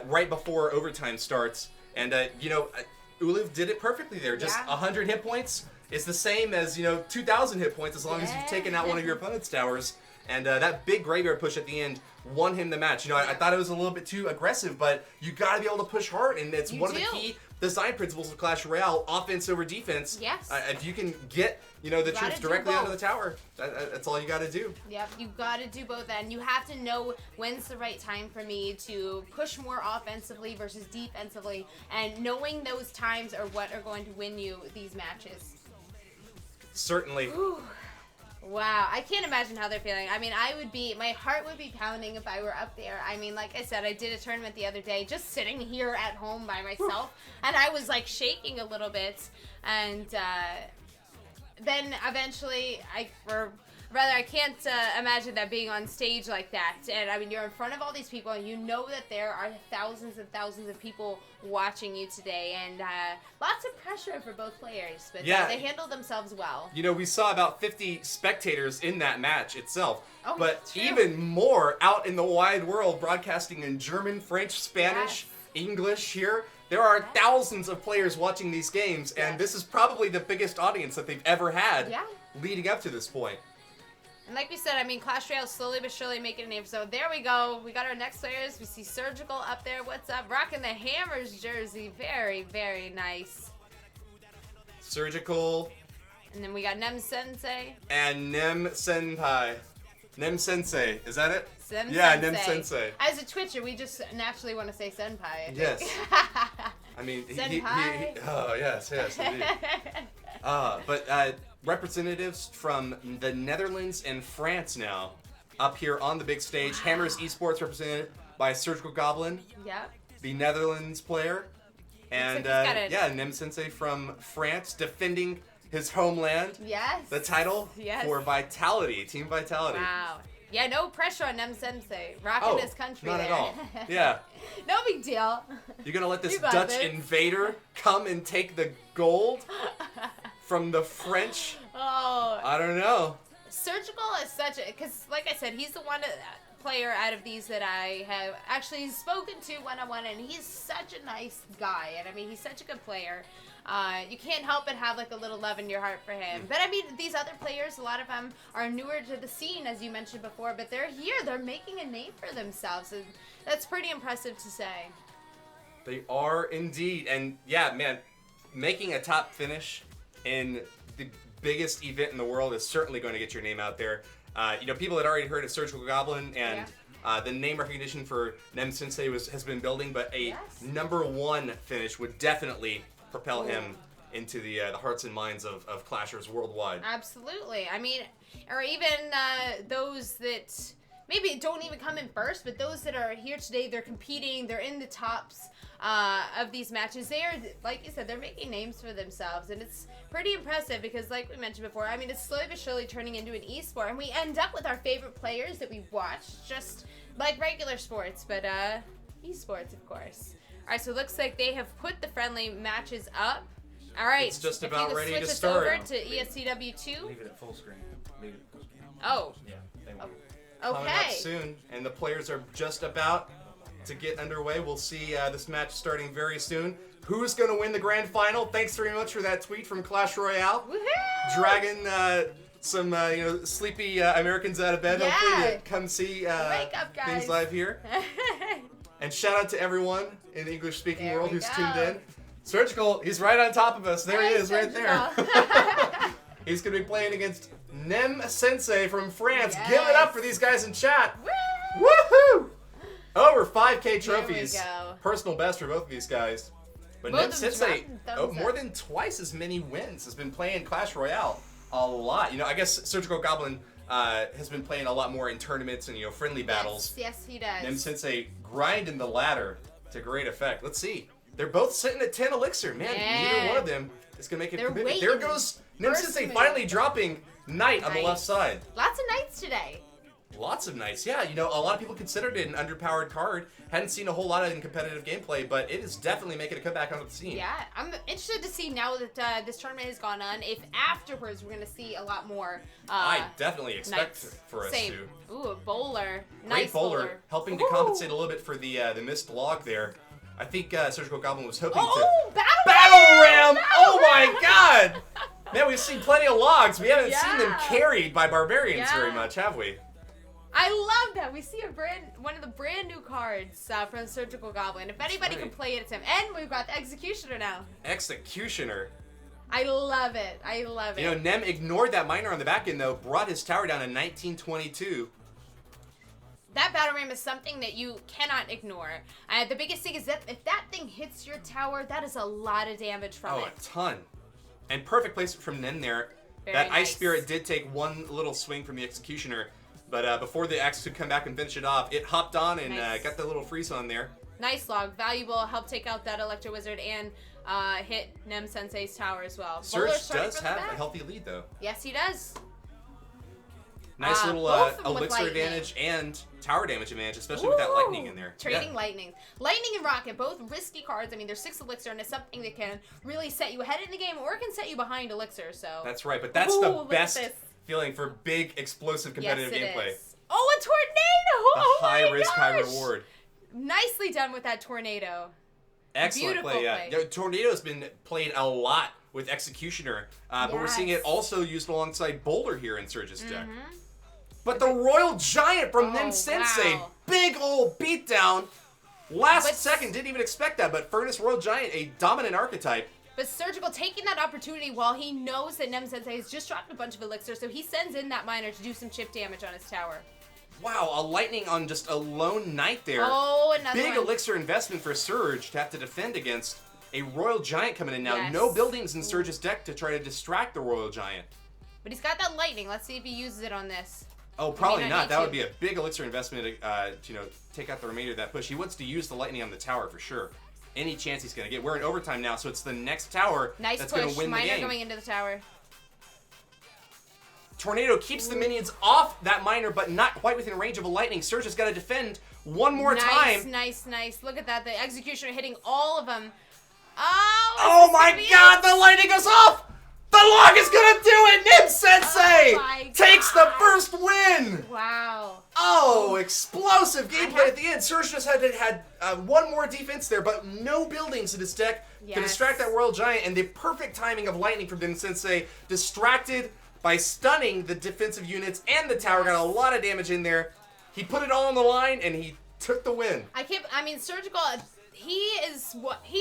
right before overtime starts. And Ouahleouff did it perfectly there. Just Yeah. 100 hit points is the same as 2,000 hit points as long as you've taken out one of your opponent's towers. And that big graveyard push at the end won him the match. You know, I thought it was a little bit too aggressive, but you got to be able to push hard, and it's one of the key design principles of Clash Royale: offense over defense. Yes. If you can get the troops directly onto the tower, that's all you got to do. Yep, you got to do both, and you have to know when's the right time for me to push more offensively versus defensively, and knowing those times are what are going to win you these matches. Certainly. Ooh. Wow, I can't imagine how they're feeling. I mean, my heart would be pounding if I were up there. I mean, like I said, I did a tournament the other day, just sitting here at home by myself, and I was like shaking a little bit, and then eventually I can't imagine that being on stage like that. And I mean, you're in front of all these people, and you know that there are thousands and thousands of people watching you today, and lots of pressure for both players. But they handled themselves well. You know, we saw about 50 spectators in that match itself, but true. even more out in the wide world, broadcasting in German, French, Spanish, English here. There are thousands of players watching these games, and this is probably the biggest audience that they've ever had leading up to this point. And like we said, I mean, Clash Royale slowly but surely making a name. So there we go. We got our next players. We see Surgical up there. What's up? Rocking the Hammers jersey. Very, very nice. Surgical. And then we got Nemsensei. And Nemsensei. Nemsensei. Is that it? Nemsensei. Yeah, Nemsensei. As a Twitcher, we just naturally want to say Senpai, I think. Yes. I mean, Senpai. Oh, yes, indeed. But representatives from the Netherlands and France now up here on the big stage. Wow. Hammers Esports represented by Surgical Goblin. Yep. The Netherlands player. And Nemsensei from France defending his homeland. Yes. The title for Vitality, Team Vitality. Wow. Yeah, no pressure on Nemsensei. Rocking his country not there. at all. Yeah. No big deal. You're going to let this Dutch invader come and take the gold from the French? Oh. I don't know. Surgical is such a... Because, like I said, he's the one player out of these that I have actually spoken to one-on-one, and he's such a nice guy. And, I mean, he's such a good player. You can't help but have like a little love in your heart for him. But I mean, these other players, a lot of them are newer to the scene, as you mentioned before, but they're here. They're making a name for themselves, and that's pretty impressive to say. They are indeed. And yeah, man, making a top finish in the biggest event in the world is certainly going to get your name out there. People had already heard of Surgical Goblin, and the name recognition for Nemsensei has been building, but a #1 finish would definitely propel him into the hearts and minds of Clashers worldwide. Absolutely. I mean, or even those that maybe don't even come in first, but those that are here today, they're competing, they're in the tops of these matches. They are, like you said, they're making names for themselves, and it's pretty impressive because, like we mentioned before, I mean, it's slowly but surely turning into an esport, and we end up with our favorite players that we watch, just like regular sports, but esports, of course. All right, so it looks like they have put the friendly matches up. All right. It's just about ready to switch start. us over to ESCW2. Leave it at full screen. Leave it at full screen. Oh. Yeah. They won't. Coming up soon, and the players are just about to get underway. We'll see this match starting very soon. Who's going to win the grand final? Thanks very much for that tweet from Clash Royale. Woohoo! Dragging some sleepy Americans out of bed, hopefully, to come see wake up, guys. things live here. And shout out to everyone in the English-speaking world who's tuned in. Surgical, he's right on top of us. There he is, right there. He's going to be playing against Nemsensei from France. Yes. Give it up for these guys in chat. Woo! Woohoo! Over 5K trophies. There we go. Personal best for both of these guys. But Both of them Nemsensei, thumbs more up. than twice as many wins, has been playing Clash Royale a lot. I guess Surgical Goblin has been playing a lot more in tournaments and friendly battles. Yes, he does. Nemsensei grinding the ladder to great effect. Let's see. They're both sitting at 10 elixir. Man, neither one of them is going to make it. They're Commitment. There waiting. goes First Nemsensei move. finally dropping Knight on the left side. Lots of knights today. Lots of knights. Yeah, a lot of people considered it an underpowered card. Hadn't seen a whole lot of it in competitive gameplay, but it is definitely making a comeback onto the scene. Yeah, I'm interested to see now that this tournament has gone on, if afterwards we're going to see a lot more I definitely expect knights. for us Same. to. Ooh, a bowler. Great Nice bowler, helping to Ooh. compensate a little bit for the missed log there. I think Surgical Goblin was hoping Oh, to... Battle Ram! Battle Oh my Ram! god! Man, we've seen plenty of logs. We haven't seen them Yeah. carried by barbarians Yeah. very much, have we? I love that. We see one of the brand new cards from Surgical Goblin. If anybody right. can play it, it's him. And we've got the Executioner now. Executioner. I love it. I love it. You know, Nem ignored that miner on the back end, though, brought his tower down in 1922. That battle ram is something that you cannot ignore. The biggest thing is that if that thing hits your tower, that is a lot of damage from it. Oh, a ton. And perfect placement from Nem there. Very that nice. Ice Spirit did take one little swing from the Executioner, but before the Axe could come back and finish it off, it hopped on and Nice. got the little freeze on there. Nice log. Valuable. Help take out that Electro Wizard and hit Nemsensei's tower as well. Bowler Surge starting does from the have back. a healthy lead, though. Yes, he does. Nice little both of them with elixir lightning. advantage and tower damage advantage, especially with that lightning in there. Trading Yeah. lightning. Lightning and rocket, both risky cards. I mean, they're 6 elixir, and it's something that can really set you ahead in the game or it can set you behind elixir. So That's right, but that's Ooh, the look at best this. feeling for big, explosive, competitive yes, it gameplay. is. Oh, a tornado! The Oh my high risk, high gosh! reward. Nicely done with that tornado. Excellent Beautiful play, yeah. play. You know, Tornado's been played a lot with Executioner, but we're seeing it Yes. also used alongside Boulder here in Surge's deck. Mhm. But the Royal Giant from Oh, Nemsensei, wow. big old beatdown. Last But- second, didn't even expect that, but Furnace Royal Giant, a dominant archetype. But Surgical taking that opportunity while he knows that Nemsensei has just dropped a bunch of elixir, so he sends in that miner to do some chip damage on his tower. Wow, a lightning on just a lone knight there. Oh, another Big one. elixir investment for Surge to have to defend against a Royal Giant coming in now. Yes. No buildings in Surge's deck to try to distract the Royal Giant. But he's got that lightning. Let's see if he uses it on this. Oh, probably not not. need That to. would be a big elixir investment to take out the remainder of that push. He wants to use the lightning on the tower for sure. Any chance he's going to get. We're in overtime now, so it's the next tower Nice that's going push. to win the Miner game. going into the tower. Tornado keeps the minions off that miner, but not quite within range of a lightning. Surge has got to defend one more Nice, time. nice. Look at that. The Executioner hitting all of them. Oh my god, the lightning goes off! The log is gonna do it! Nemsensei Oh my takes the gosh. first win! Wow. Oh, explosive gameplay have- at the end. Surge just had one more defense there, but no buildings in his deck to Yes. distract that Royal Giant, and the perfect timing of lightning from Nemsensei, distracted by stunning the defensive units and the tower, got a lot of damage in there. He put it all on the line, and he took the win. Surgical, he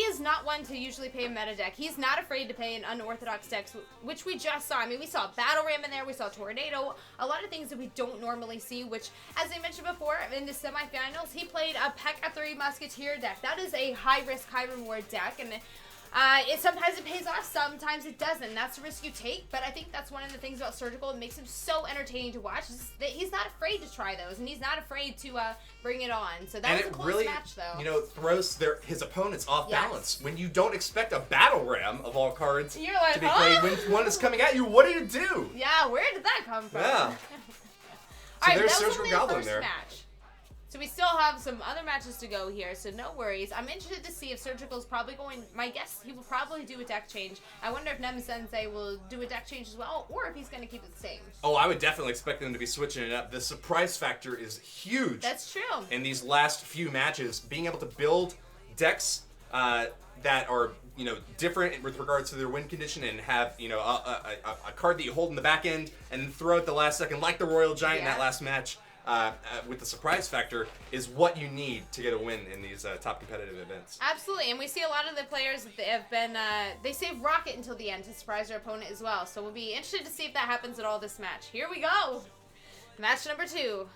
is not one to usually pay a meta deck. He's not afraid to pay an unorthodox deck, which we just saw. I mean, we saw Battle Ram in there, we saw Tornado, a lot of things that we don't normally see, which, as I mentioned before, in the semifinals, he played a P.E.K.K.A. 3 Musketeer deck. That is a high-risk, high-reward deck, and sometimes it pays off, sometimes it doesn't. That's the risk you take, but I think that's one of the things about Surgical that makes him so entertaining to watch, is that he's not afraid to try those, and he's not afraid to bring it on. So that And was a it close really, match, though. throws his opponents off Yes. balance. When you don't expect a Battle Ram, of all cards, You're like, to be huh? played, when one is coming at you, what do you do? Yeah, where did that come from? Yeah. Alright, there's that was Surgical only Goblin the first there. match. So we still have some other matches to go here, so no worries. I'm interested to see if Surgical's probably going... My guess, he will probably do a deck change. I wonder if Nemsensei will do a deck change as well, or if he's going to keep it the same. Oh, I would definitely expect them to be switching it up. The surprise factor is huge. That's true. In these last few matches, being able to build decks that are different with regards to their win condition and have a card that you hold in the back end and then throw it the last second, like the Royal Giant in that Yeah. last match. With the surprise factor is what you need to get a win in these top competitive events. Absolutely, and we see a lot of the players that have been, they save Rocket until the end to surprise their opponent as well, so we'll be interested to see if that happens at all this match. Here we go! Match number 2.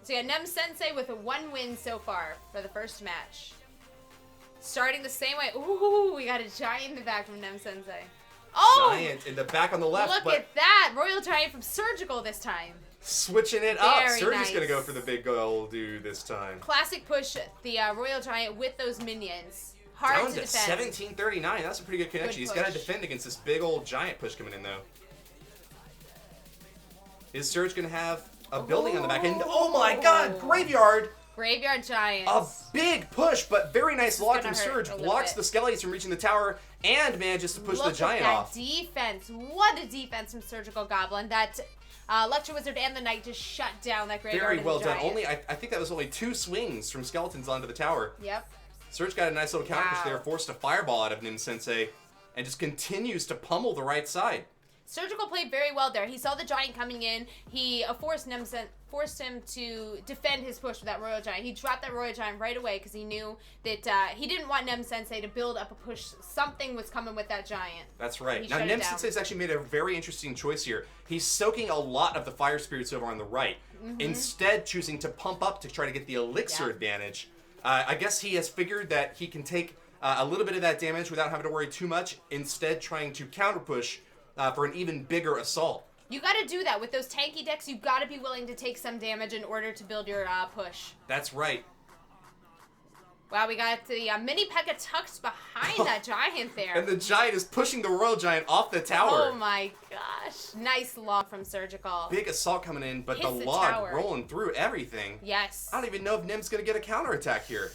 So you got Nemsensei with a 1 win so far for the first match. Starting the same way. Ooh, we got a Giant in the back from Nemsensei. Oh! Giant in the back on the left, Look but at that! Royal Giant from Surgical this time. switching it up. Very Surge's nice. gonna go for the big old dude this time. Classic push the Royal Giant with those minions. Hard Down to to defend. 1739. That's a pretty good connection. He's Good got to push. defend against this big old Giant push coming in, though. Is Surge going to have a building on the back end? Oh my god! Graveyard! Graveyard Giants. A big push, but very nice log gonna from hurt Surge. a little Blocks bit. the Skellies from reaching the tower and manages to push Look the Giant at that off. defense. What a defense from Surgical Goblin. That Electro Wizard and the Knight just shut down that Graveyard Very and well the done. Giant. I think that was only 2 swings from Skeletons onto the tower. Yep. Surge got a nice little counter push Wow. there, forced a fireball out of Nemsensei, and just continues to pummel the right side. Surgical played very well there. He saw the Giant coming in. He forced him to defend his push with that Royal Giant. He dropped that Royal Giant right away because he knew that he didn't want Nemsensei to build up a push. Something was coming with that Giant. That's right. So now, Nemsensei's actually made a very interesting choice here. He's soaking a lot of the Fire Spirits over on the right, instead choosing to pump up to try to get the Elixir advantage. I guess he has figured that he can take a little bit of that damage without having to worry too much, instead trying to counter push for an even bigger assault. You got to do that. With those tanky decks, you got to be willing to take some damage in order to build your push. That's right. Wow, we got the mini P.E.K.K.A tucked behind that Giant there. And the Giant is pushing the Royal Giant off the tower. Oh my gosh. Nice log from Surgical. Big assault coming in, but Hits the the log tower. rolling through everything. Yes. I don't even know if Nim's going to get a counterattack here.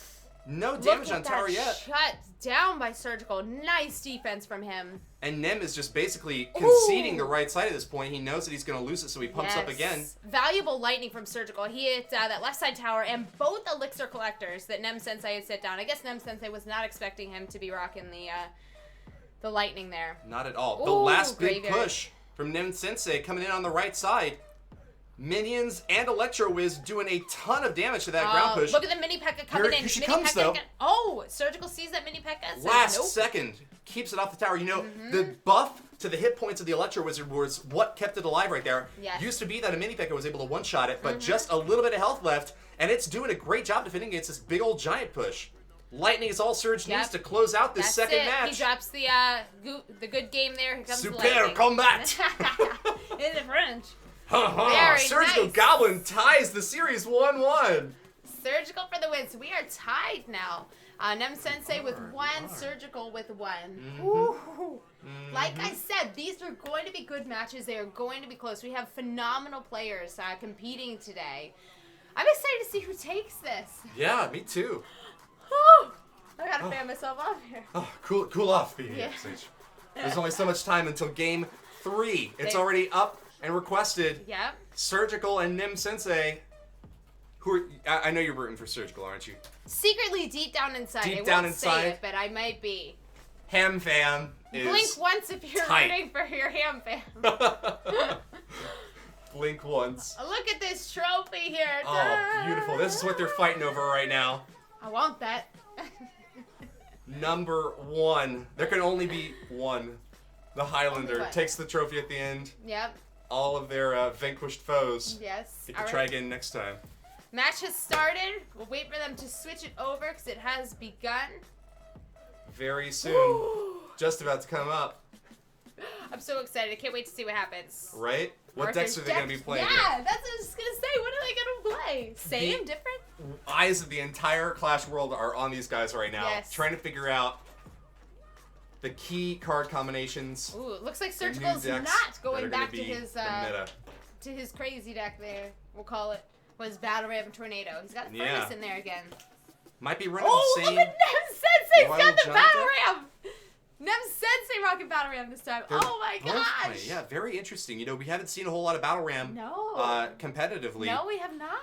No damage on tower yet. Shut down by Surgical. Nice defense from him. And Nem is just basically conceding the right side at this point. He knows that he's going to lose it, so he pumps up again. Valuable lightning from Surgical. He hit that left side tower and both Elixir collectors that Nemsensei had set down. I guess Nemsensei was not expecting him to be rocking the lightning there. Not at all. Ooh, The last big graveyard. push from Nemsensei coming in on the right side. Minions and Electro Wiz doing a ton of damage to that ground push. Look at the mini P.E.K.K.A coming in. Here she Mini comes, P.E.K.K.A though. Oh, Surgical sees that mini P.E.K.K.A. says, Last nope. second keeps it off the tower. You know, the buff to the hit points of the Electro Wizard was what kept it alive right there. Yes. Used to be that a mini P.E.K.K.A was able to one-shot it, but just a little bit of health left, and it's doing a great job defending against this big old Giant push. Lightning is all Surge needs to close out this That's second it. match. He drops the good game there. Here comes the Super lightning. combat! In the French. Ha-ha! Very Surgical nice. Goblin ties the series 1-1. Surgical for the win. So we are tied now. Nemsensei with one, Surgical with one. Ooh. Like I said, these are going to be good matches. They are going to be close. We have phenomenal players competing today. I'm excited to see who takes this. Yeah, me too. I gotta fan myself off here. Oh, cool off, BBXH. Yeah. There's only so much time until game 3. It's already up and requested. Yep. Surgical and Nemsensei. I know you're rooting for Surgical, aren't you? Secretly, deep down inside, Deep I down won't inside. say it, but I might be. Ham Fam is Blink once if you're tight. rooting for your ham fam. Blink once. Look at this trophy here. Oh, beautiful. This is what they're fighting over right now. I want that. Number 1. There can only be one. The Highlander Only one. takes the trophy at the end. Yep. All of their vanquished foes. Yes. Get to try again next time. Match has started. We'll wait for them to switch it over because it has begun. Very soon. Just about to come up. I'm so excited. I can't wait to see what happens. Right? What Arthur's decks are they going to be playing? Yeah, that's what I was just going to say. What are they going to play? Same? The- Different? Eyes of the entire Clash world are on these guys right now. Yes. Trying to figure out the key card combinations. Ooh, it looks like the new Surgical's decks not that going are gonna back to be his the meta. crazy deck there. We'll call it. Was Battle Ram Tornado. He's got the Yeah. furnace in there again. Might be running Oh, the same. look at Nemsensei's Royal got the Giant Battle deck? Ram! Nemsensei rocking Battle Ram this time. They're Oh my both gosh! playing. Yeah, very interesting. You know, we haven't seen a whole lot of Battle Ram No. competitively. No, we have not.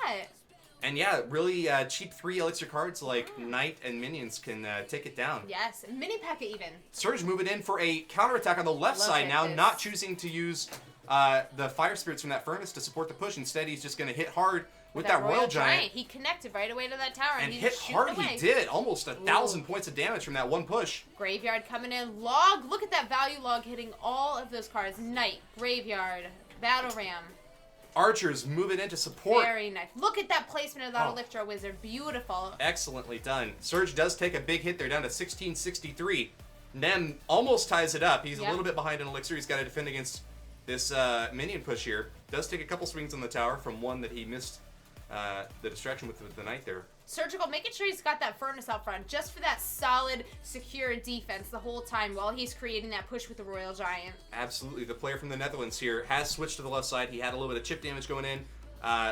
And yeah, really cheap 3 Elixir cards like Knight and Minions can take it down. Yes, mini P.E.K.K.A even. Surge moving in for a counterattack on the left Look side at now, this. not choosing to use the Fire Spirits from that Furnace to support the push. Instead, he's just going to hit hard with that Royal Giant. He connected right away to that tower And he hit just shoot hard away. he did. Almost 1,000 points of damage from that one push. Graveyard coming in. Log. Look at that value log hitting all of those cards. Knight, Graveyard, Battle Ram. Archers moving in to support. Very nice. Look at that placement of that Oh. Electro Wizard. Beautiful. Excellently done. Surge does take a big hit. They're down to 1663. Nem almost ties it up. He's a Yep. little bit behind in Elixir. He's got to defend against this minion push here. Does take a couple swings on the tower from one that he missed the distraction with the Knight there. Surgical, making sure he's got that furnace out front just for that solid, secure defense the whole time while he's creating that push with the Royal Giant. Absolutely. The player from the Netherlands here has switched to the left side. He had a little bit of chip damage going in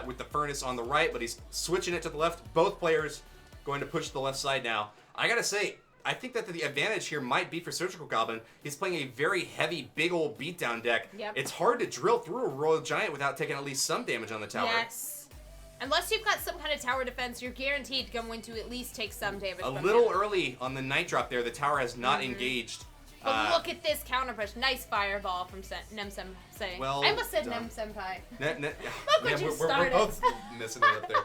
with the Furnace on the right, but he's switching it to the left. Both players going to push the left side now. I gotta say, I think that the advantage here might be for Surgical Goblin. He's playing a very heavy, big old beatdown deck. Yep. It's hard to drill through a Royal Giant without taking at least some damage on the tower. Yes. Unless you've got some kind of tower defense, you're guaranteed going to at least take some damage A from little him. early on the Knight drop there. The tower has not engaged. But look at this counter push. Nice fireball from Nemsensei. Well I almost said done. Nem-senpai. Look what you we're started. both missing it up there.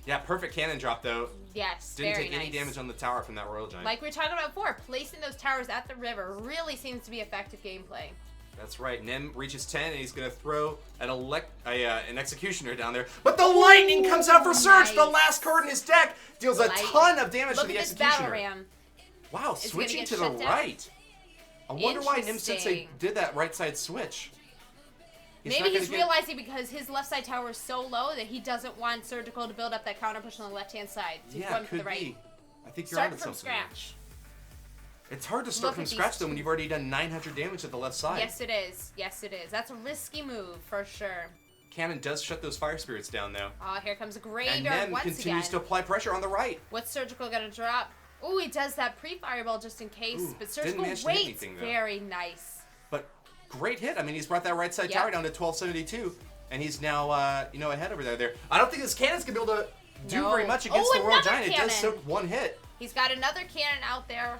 Yeah, perfect cannon drop though. Yes, Didn't very take any nice. damage on the tower from that Royal Giant. Like we were talking about before, placing those towers at the river really seems to be effective gameplay. That's right. Nem reaches 10, and he's going to throw an Executioner down there. But the Lightning comes out for Surge! Nice. The last card in his deck deals a ton of damage Look to the at this Executioner. battle ram. Wow, It's switching gonna to get the shut down. right. I wonder why Interesting. Nemsensei did that right side switch. Maybe he's realizing because his left side tower is so low that he doesn't want Surgical to build up that counter push on the left hand side. To Yeah, run to could the right. be. I think you're Start onto from something. there. scratch. It's hard to start Look from at these scratch though two. when you've already done 900 damage at the left side. Yes, it is. Yes, it is. That's a risky move for sure. Cannon does shut those Fire Spirits down though. Oh, here comes a And graveyard Nem once continues to again. apply pressure on the right. What's Surgical gonna drop? Ooh, he does that pre-fireball just in case, Ooh, but didn't Surgical manage to hit waits. anything, though. Very nice. But great hit. I mean, he's brought that right side Yep. tower down to 1272, and he's now, ahead over there. I don't think this cannon's gonna be able to do No. very much against Oh, the Royal another Giant. It does cannon. soak one hit, He's got another cannon out there.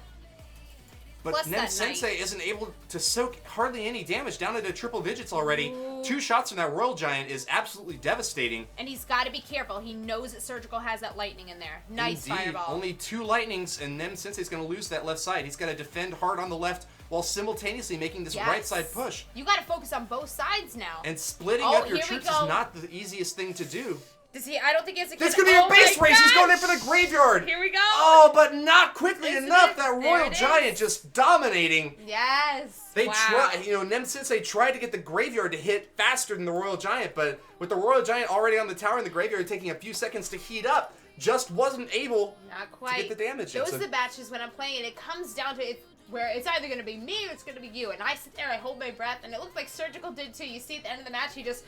but Plus that Nemsensei knight. isn't able to soak hardly any damage, down into triple digits already. Ooh. 2 shots from that Royal Giant is absolutely devastating. And he's got to be careful. He knows that Surgical has that lightning in there. Nice Indeed. fireball. Only 2 lightnings, and Nemsensei's gonna lose that left side. He's got to defend hard on the left while simultaneously making this Yes. right side push. You got to focus on both sides now. And splitting Oh, up your here we troops is go. not the easiest thing to do. Does he? I don't think he has a There's cannon. gonna be a base Oh my race. He's going in gosh! for the graveyard. Here we go. Oh, but not quickly Isn't enough. it? That There Royal it Giant is. just dominating. Yes. They wow. try, Nemsensei tried to get the graveyard to hit faster than the Royal Giant, but with the Royal Giant already on the tower and the graveyard taking a few seconds to heat up, just wasn't able Not quite. to get the damage in. Those So- are the matches when I'm playing, and it comes down to it where it's either going to be me or it's going to be you. And I sit there, I hold my breath, and it looks like Surgical did too. You see at the end of the match, he just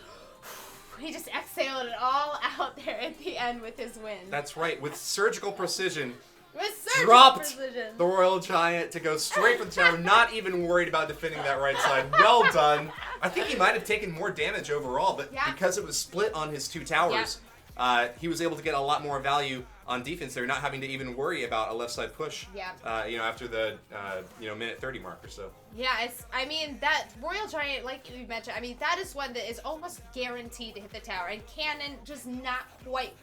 exhaled it all out there at the end with his win. That's right. With surgical precision, With surgical dropped precision. the Royal Giant to go straight for the tower, not even worried about defending that right side. Well done. I think he might have taken more damage overall, but Yeah. because it was split on his 2 towers, he was able to get a lot more value on defense there, not having to even worry about a left side push. Yeah. After the minute 30 mark or so. Yeah, that Royal Giant, like you mentioned, I mean, that is one that is almost guaranteed to hit the tower. And Cannon just not quite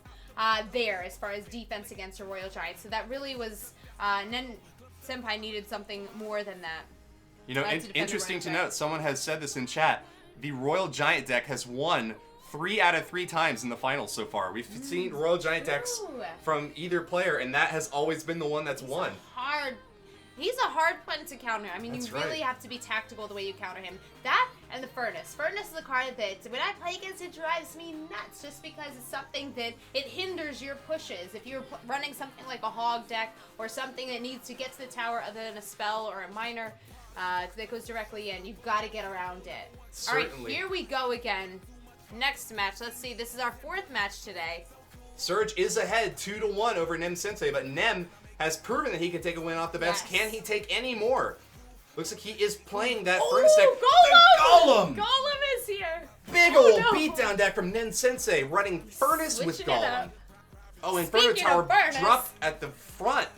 there as far as defense against a Royal Giant. So that really was, Nen Senpai needed something more than that. To defend the Interesting Royal to Giant. note, someone has said this in chat, the Royal Giant deck has won 3 out of 3 times in the finals so far. We've seen Royal Giant decks Ooh. from either player, and that has always been the one that's won. He's a hard one to counter. I mean, That's you really right. have to be tactical the way you counter him. That and the Furnace. Furnace is a card that, when I play against it, drives me nuts just because it's something that it hinders your pushes. If you're running something like a Hog deck or something that needs to get to the tower other than a spell or a miner that goes directly in, you've got to get around it. Certainly. All right, here we go again. Next match. Let's see. This is our 4th match today. Surge is ahead 2-1 over Nemsensei, but Nem has proven that he can take a win off the best. Yes. Can he take any more? Looks like he is playing that Oh, Furnace deck. Golem! The Golem! Golem is here! Big Oh, old no. beatdown deck from Nemsensei, running Furnace with Switching it Golem. up. Oh, and Inferno Speaking Tower of Furnace. dropped at the front.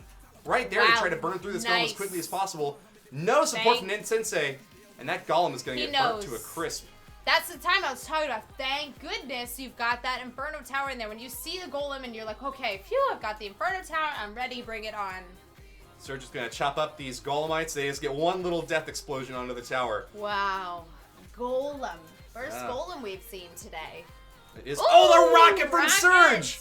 Right there to Wow, try to burn through this Golem nice. as quickly as possible. No support Thank- from Nemsensei, and that Golem is going to He get burnt knows. to a crisp. That's the time I was talking about. Thank goodness you've got that Inferno Tower in there. When you see the Golem and you're like, okay, phew, I've got the Inferno Tower. I'm ready. Bring it on. Surge is going to chop up these Golemites. They just get one little death explosion onto the tower. Wow. Golem. First Yeah. Golem we've seen today. It is. Ooh, Oh, the rocket from rocket! Surge!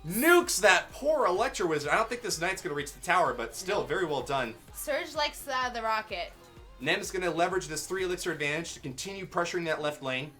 Nukes that poor Electro Wizard. I don't think this Knight's going to reach the tower, but still, very well done. Surge likes the rocket. Nem's going to leverage this 3 elixir advantage to continue pressuring that left lane.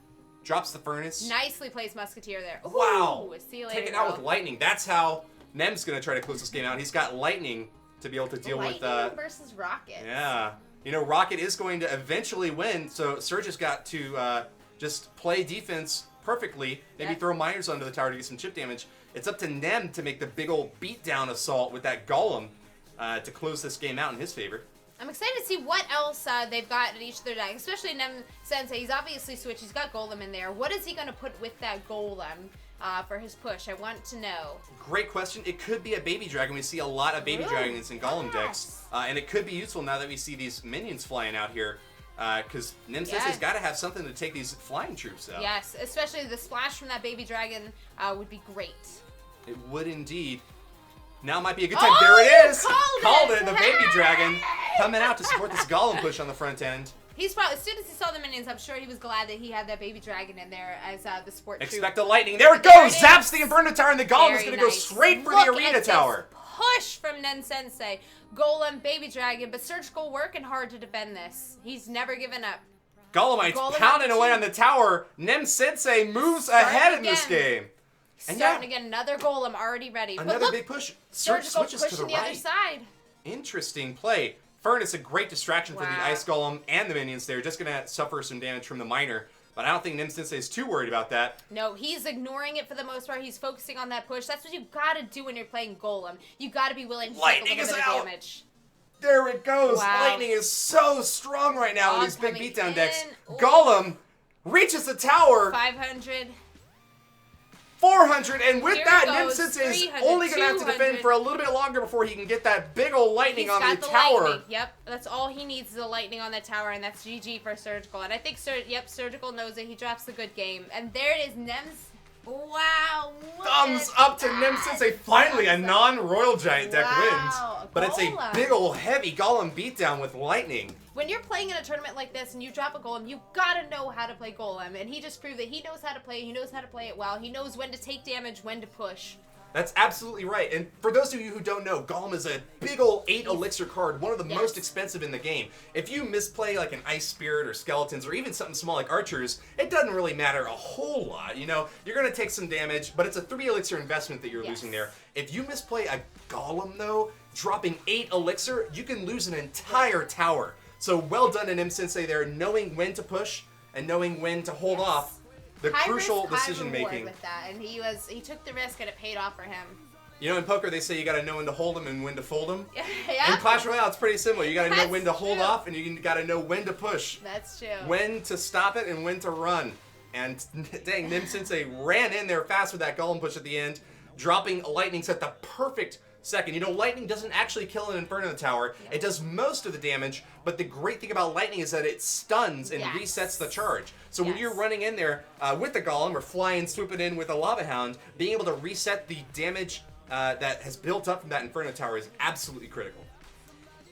Drops the Furnace. Nicely placed Musketeer there. Ooh, Wow! see you later, Take it out girl. with Lightning. That's how Nem's going to try to close this game out. He's got Lightning to be able to deal Lightning with... versus Rocket. Yeah. Rocket is going to eventually win, so Surge has got to just play defense perfectly. Maybe Yeah. throw miners onto the tower to get some chip damage. It's up to Nem to make the big old beatdown assault with that Golem to close this game out in his favor. I'm excited to see what else they've got in each of their decks, especially Nemsensei. He's obviously switched. He's got Golem in there. What is he going to put with that Golem for his push? I want to know. Great question. It could be a baby dragon. We see a lot of baby dragons in Golem decks, and it could be useful now that we see these minions flying out here, because Nemsensei's got to have something to take these flying troops out. Yes, especially the splash from that baby dragon would be great. It would indeed. Now might be a good time. Oh, There it is! Called it! it. The baby dragon coming out to support this Golem push on the front end. He's probably, as soon as he saw the minions, I'm sure he was glad that he had that baby dragon in there as the support troop. Expect a lightning. There it There goes! it Zaps is. the Inferno Tower, and the Golem is Very going to go nice. straight for Look the Arena at Tower. This push from Nemsensei. Golem, baby dragon, but Surgical working hard to defend this. He's never given up. Golemites pounding away on the tower. Nemsensei moves ahead in this game. And Starting again, another Golem already ready. But another look, big push. Surge Surgical switches to pushing the the other right. side. Interesting play. Furnace, a great distraction for the Wow. Ice Golem and the minions there. Just going to suffer some damage from the Miner. But I don't think Nemsensei is too worried about that. No, he's ignoring it for the most part. He's focusing on that push. That's what you gotta do when you're playing Golem. You gotta be willing to take a Lightning little is bit of out. damage. There it goes. Wow. Lightning is so strong right now in Dog these big coming beatdown in. decks. Ooh. Golem reaches the tower. 500. 400, and with Here that, it goes. Nemsensei is 300, only going to have to defend 200. for a little bit longer before he can get that big old lightning He's on got the the tower. lightning. Yep, that's all he needs is a lightning on that tower, and that's GG for Surgical. And I think, Surgical knows it. He drops the good game. And there it is, Nems. Wow. look Thumbs at up to that. Nemsensei. Finally, a Thumbs up. non-Royal Giant deck Wow, wins. But it's a Golem. big old heavy Golem beatdown with lightning. When you're playing in a tournament like this and you drop a Golem, you gotta know how to play Golem. And he just proved that he knows how to play. He knows how to play it well. He knows when to take damage, when to push. That's absolutely right. And for those of you who don't know, Golem is a big old 8 elixir card, one of the Yes. most expensive in the game. If you misplay like an Ice Spirit or Skeletons or even something small like Archers, it doesn't really matter a whole lot. You know, you're going to take some damage, but it's a 3 elixir investment that you're Yes. losing there. If you misplay a Golem though, dropping 8 elixir, you can lose an entire tower. So well done to Nemsensei there, knowing when to push and knowing when to hold Yes. off. The High crucial risk, high decision reward making. with that, and he took the risk and it paid off for him. You know, in poker they say you got to know when to hold them and when to fold them. Yeah, In Clash Royale, it's pretty similar. You got to know That's when to hold true. off, and you got to know when to push, that's true. when to stop it, and when to run. And dang, Nemsensei ran in there fast with that Golem push at the end, dropping lightnings at the perfect second. You know, lightning doesn't actually kill an Inferno Tower. It does most of the damage, but the great thing about lightning is that it stuns and Yes. resets the charge. So when Yes. you're running in there with the Golem or flying, swooping in with a Lava Hound, being able to reset the damage that has built up from that Inferno Tower is absolutely critical.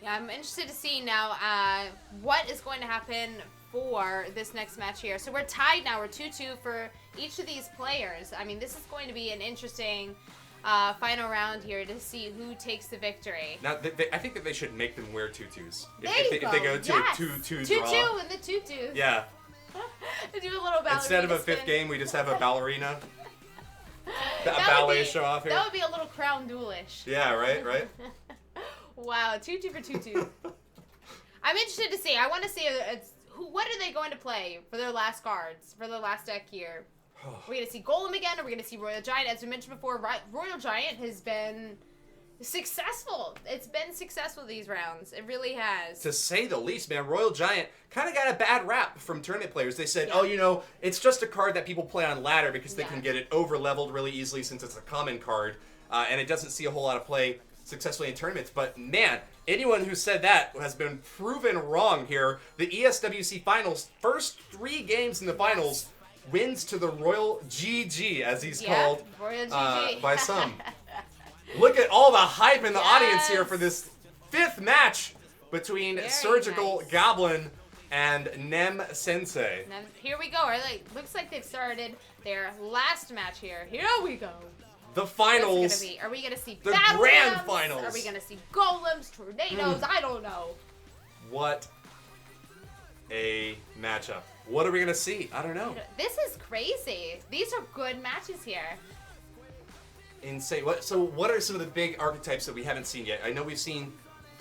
Yeah, I'm interested to see now what is going to happen for this next match here. So we're tied now. We're 2-2 for each of these players. I mean, this is going to be an interesting final round here to see who takes the victory. Now, I think that they should make them wear tutus. There you If they go to yes. a 2-2 2-2 draw. in the 2-2. Yeah. Do a little ballerina Instead of a fifth spin. game, we just have a ballerina. A That would ballet be- show off here. That would be a little crown duelish. Yeah, right? Wow, 2-2 for 2-2. I'm interested to see. I want to see what are they going to play for their last cards, for their last deck here. We're going to see Golem again, or we're going to see Royal Giant. As we mentioned before, Royal Giant has been successful. It's been successful these rounds. It really has. To say the least, man, Royal Giant kind of got a bad rap from tournament players. They said, Yeah. oh, you know, it's just a card that people play on ladder because they Yeah. can get it over-leveled really easily since it's a common card, and it doesn't see a whole lot of play successfully in tournaments. But, man, anyone who said that has been proven wrong here. The ESWC Finals, first 3 games in the finals, wins to the Royal GG, as he's called Royal GG. by some. Look at all the hype in the audience here Yes. for this 5th match between Very Surgical nice. Goblin and Nemsensei. And then here we go. Looks like they've started their last match here. Here we go. The What's it finals. gonna be? Are we gonna see The battle grand rams? finals. Are we gonna see golems, tornadoes? I don't know. What a matchup. What are we going to see? I don't know. This is crazy. These are good matches here. Insane. What are some of the big archetypes that we haven't seen yet? I know we've seen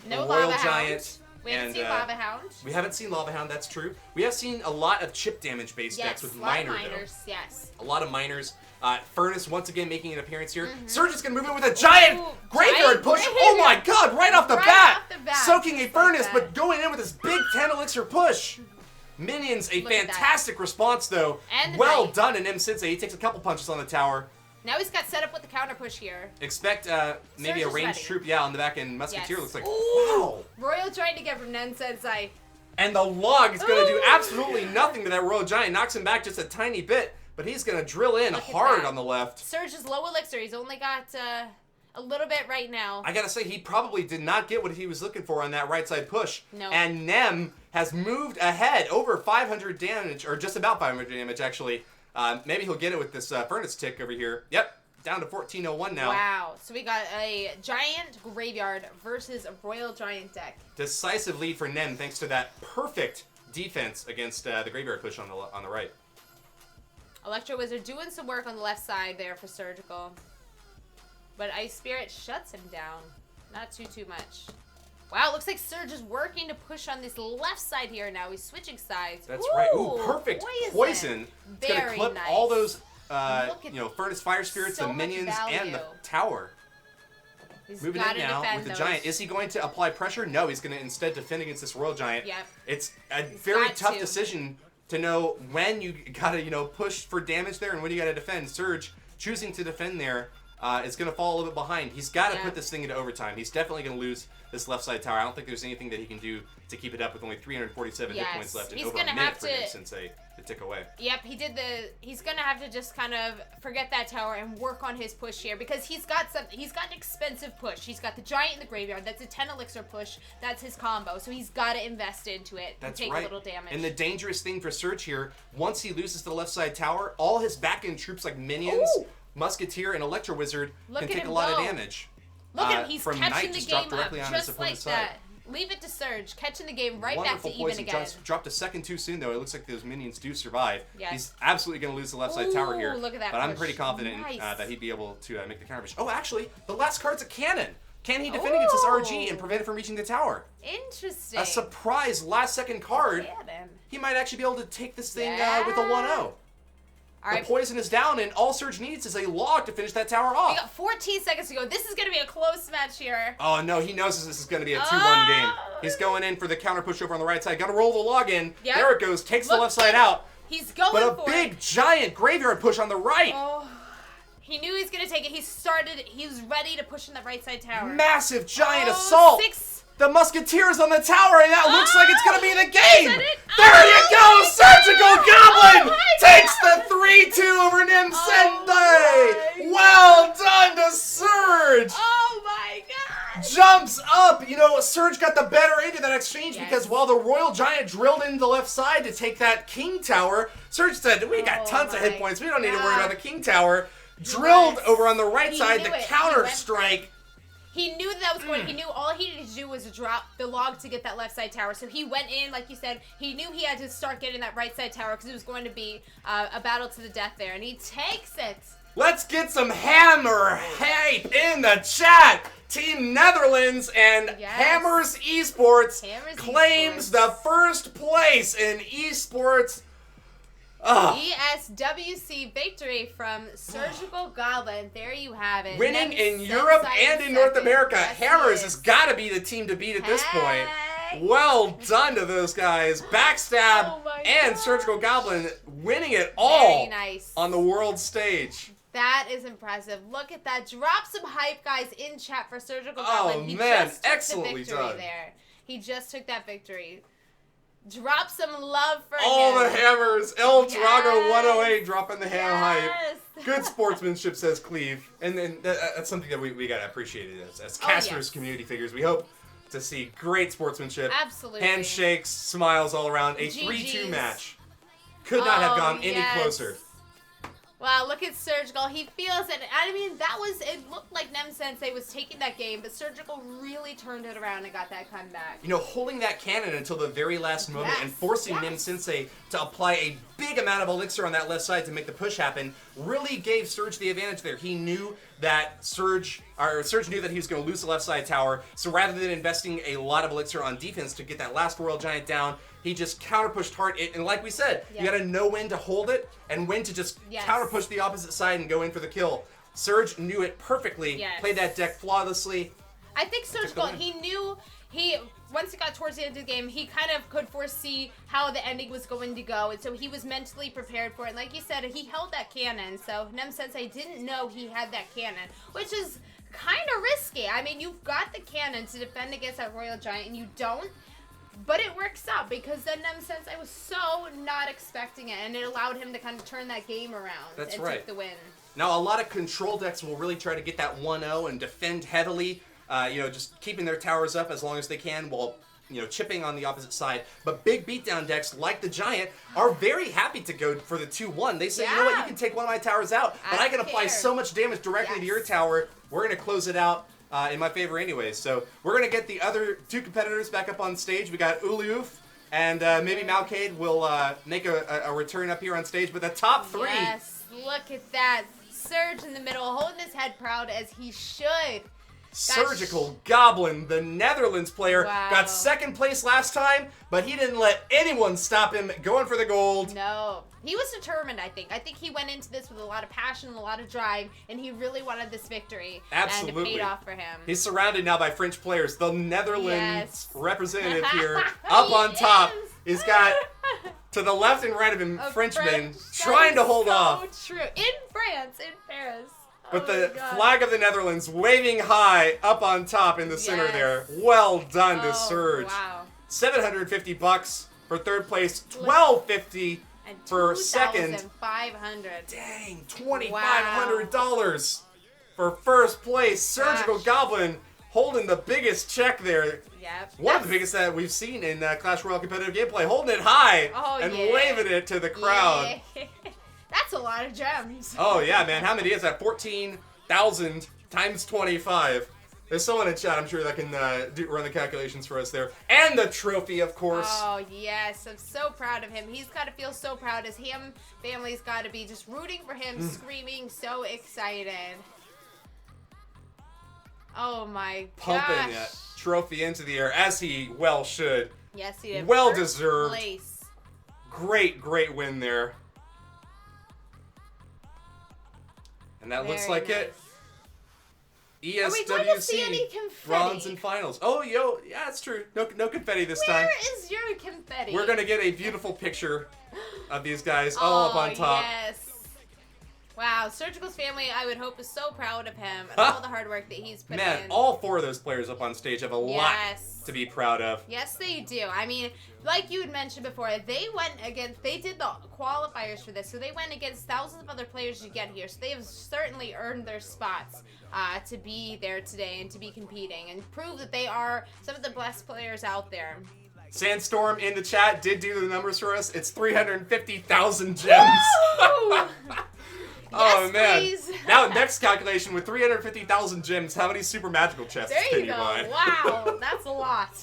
No the Royal Lava Giant. Hound. We haven't and, seen Lava Hound. We haven't seen Lava Hound, that's true. We have seen a lot of chip damage based Yes, decks with a lot of Miner, though. miners. Yes. A lot of miners. Furnace once again making an appearance here. Surge is going to move in with a giant Ooh, graveyard giant push. graveyard. Oh my god, right off the Right bat. off the bat, Soaking a just like Furnace, that. but going in with this big 10 elixir push. Minions, a Look at that. fantastic response though. And the well knight. done in Nemsensei. He takes a couple punches on the tower. Now he's got set up with the counter push here. Expect maybe Surge a is ranged ready. troop, yeah, on the back end. Musketeer Yes. looks like, Ooh. wow. Royal Giant again from Nemsensei. And the log is going to do Ooh. absolutely nothing to that Royal Giant. Knocks him back just a tiny bit, but he's going to drill in Look at hard that. on the left. Surge is low elixir. He's only got a little bit right now. I got to say, he probably did not get what he was looking for on that right side push. No. And Nem has moved ahead over 500 damage, or just about 500 damage, actually. Maybe he'll get it with this furnace tick over here. Yep, down to 1401 now. Wow. So we got a Giant Graveyard versus a Royal Giant deck. Decisive lead for Nem thanks to that perfect defense against the Graveyard push on the right. Electro Wizard doing some work on the left side there for Surgical. But Ice Spirit shuts him down. Not too much. Wow, it looks like Surge is working to push on this left side here now. He's switching sides. That's right. Ooh, perfect poison. It's going to Very clip nice. all those, Look at Furnace Fire Spirits, so the much minions, and the value. tower. He's Moving gotta in now defend with the those. Giant. Is he going to apply pressure? No, he's going to instead defend against this Royal Giant. Yep. It's a very got tough to. decision to know when you got to, push for damage there and when you got to defend. Surge choosing to defend there is going to fall a little bit behind. He's got to Yeah. put this thing into overtime. He's definitely going to lose this left side tower. I don't think there's anything that he can do to keep it up with only 347 hit Yes. points left and He's over gonna a minute have for to- Nemsensei to tick away. Yep, he's gonna have to just kind of forget that tower and work on his push here because he's got an expensive push. He's got the Giant in the Graveyard. That's a 10 elixir push. That's his combo. So he's got to invest into it That's and take right. a little damage. And the dangerous thing for Surge here, once he loses the left side tower, all his back end troops like Minions, Ooh. Musketeer, and Electro Wizard Look can at take a him lot of go. damage. Look at him. He's from catching Knight the just dropped game up directly on his just like opponent's side. that. Leave it to Surge. Catching the game right Wonderful back to even poison. again. Dropped a second too soon, though. It looks like those minions do survive. Yes. He's absolutely going to lose the left side tower here. Ooh, look at that But I'm push. pretty confident Nice. that he'd be able to make the counter push. Oh, actually, the last card's a cannon. Can he defend against this RG and prevent it from reaching the tower? Interesting. A surprise last second card. Cannon. He might actually be able to take this thing Yeah. with a 1-0. All The right. poison is down, and all Surge needs is a log to finish that tower off. We got 14 seconds to go. This is going to be a close match here. Oh, no, he knows this is going to be a 2-1 game. He's going in for the counter push over on the right side. Got to roll the log in. Yep. There it goes. Takes the Look, left side out. He's going But a for big, it. giant graveyard push on the right. Oh, he knew he was going to take it. He was ready to push in the right side tower. Massive, giant Oh, assault. 6. The Musketeers on the tower, and that looks like it's going to be the game. Is that it? There you go. Surgical Goblin Oh my takes God. the 3-2 over Oh Nemsensei. my Well done to Surge. Oh my god! Jumps up. Surge got the better end of that exchange Yes. because while the Royal Giant drilled into the left side to take that King Tower, Surge said, we got Oh tons of hit my points. We don't need to worry God. about the King Tower. Drilled Yes. over on the right He side, knew the it. He counter went- strike. He knew that was going. He knew all he needed to do was drop the log to get that left side tower. So he went in, like you said. He knew he had to start getting that right side tower because it was going to be a battle to the death there, and he takes it. Let's get some hammer hype in the chat. Team Netherlands and Yes. Hammers Esports Hammers claims Esports. the first place in esports. Ugh. ESWC victory from Surgical Goblin. There you have it. Winning in Nemsensei Europe and in North second. America. Yes, he Hammers is. has got to be the team to beat at this point. Hey. Well done to those guys. Backstab Oh my and God. Surgical Goblin winning it all Very nice. on the world stage. That is impressive. Look at that. Drop some hype, guys, in chat for Surgical Oh, Goblin. He man. just took Excellently the victory done. there. He just took that victory. Drop some love for All him. the hammers. El Drago Yes. 108 dropping the ham hype. Yes. Good sportsmanship, says Cleve. And then that's something that we got to appreciate it as Oh, casters, yes. community figures. We hope to see great sportsmanship. Absolutely. Handshakes, smiles all around. A GGs. 3-2 match. Could not have Oh, gone any yes. closer. Wow, look at Surgical. He feels it. I mean, it looked like Nemsensei was taking that game, but Surgical really turned it around and got that comeback. Holding that cannon until the very last moment Yes, and forcing yes. Nemsensei to apply a big amount of elixir on that left side to make the push happen really gave Surge the advantage there. He knew that Surge knew that he was going to lose the left side tower, so rather than investing a lot of elixir on defense to get that last Royal Giant down, he just counter pushed hard. And like we said, Yeah. you got to know when to hold it and when to just Yes. counter push the opposite side and go in for the kill. Surge knew it perfectly, Yes. played that deck flawlessly. I think Surgical, win. he knew once he got towards the end of the game, he kind of could foresee how the ending was going to go, and so he was mentally prepared for it. And like you said, he held that cannon, so Nemsensei didn't know he had that cannon, which is kind of risky. I mean, you've got the cannon to defend against that Royal Giant, and you don't. But it works out because then Nemsensei was so not expecting it, and it allowed him to kind of turn that game around and take the win. Now, a lot of control decks will really try to get that 1-0 and defend heavily, just keeping their towers up as long as they can while, chipping on the opposite side. But big beatdown decks like the Giant are very happy to go for the 2-1. They say, you know what, you can take one of my towers out, but I can apply so much damage directly to your tower. We're going to close it out in my favor anyways. So we're going to get the other two competitors back up on stage. We got Ouahleouff, and maybe Malcaide will make a return up here on stage. But the top three. Yes, look at that. Surge in the middle, holding his head proud as he should. Surgical Goblin, the Netherlands player, got second place last time, but he didn't let anyone stop him going for the gold. No, he was determined, I think. I think he went into this with a lot of passion, a lot of drive, and he really wanted this victory. Absolutely. And it paid off for him. He's surrounded now by French players. The Netherlands representative here, up on top, he's got to the left and right of him Frenchmen trying to hold off. So true. In France, in Paris. With the flag of the Netherlands waving high up on top in the center there. Well done to Surge. Wow. $750 for third place, $1,250 for second. $2,500. Dang, $2,500 for first place. Surgical Goblin holding the biggest check there. Yep. One of the biggest that we've seen in Clash Royale competitive gameplay. Holding it high and waving it to the crowd. Yeah. That's a lot of gems. Oh, yeah, man. How many is that? 14,000 times 25. There's someone in chat, I'm sure, that can run the calculations for us there. And the trophy, of course. Oh, yes. I'm so proud of him. He's got to feel so proud. His family's got to be just rooting for him, screaming, so excited. Oh, my gosh. Pumping that trophy into the air, as he well should. Yes, he did. Well deserved. Place. Great win there. And that looks like it. ESWC Are we going to see any confetti? bronze and finals. Oh, yeah, it's true. No confetti this time. Where is your confetti? We're gonna get a beautiful picture of these guys all up on top. Yes. Wow, Surgical's family, I would hope, is so proud of him and all the hard work that he's put in. Man, all four of those players up on stage have a lot to be proud of. Yes, they do. I mean, like you had mentioned before, they did the qualifiers for this, so they went against thousands of other players to get here, so they have certainly earned their spots to be there today and to be competing and prove that they are some of the best players out there. Sandstorm in the chat did do the numbers for us. It's 350,000 gems. Oh, yes, man. Please. Now, next calculation, with 350,000 gems, how many super magical chests can you buy? Wow, that's a lot.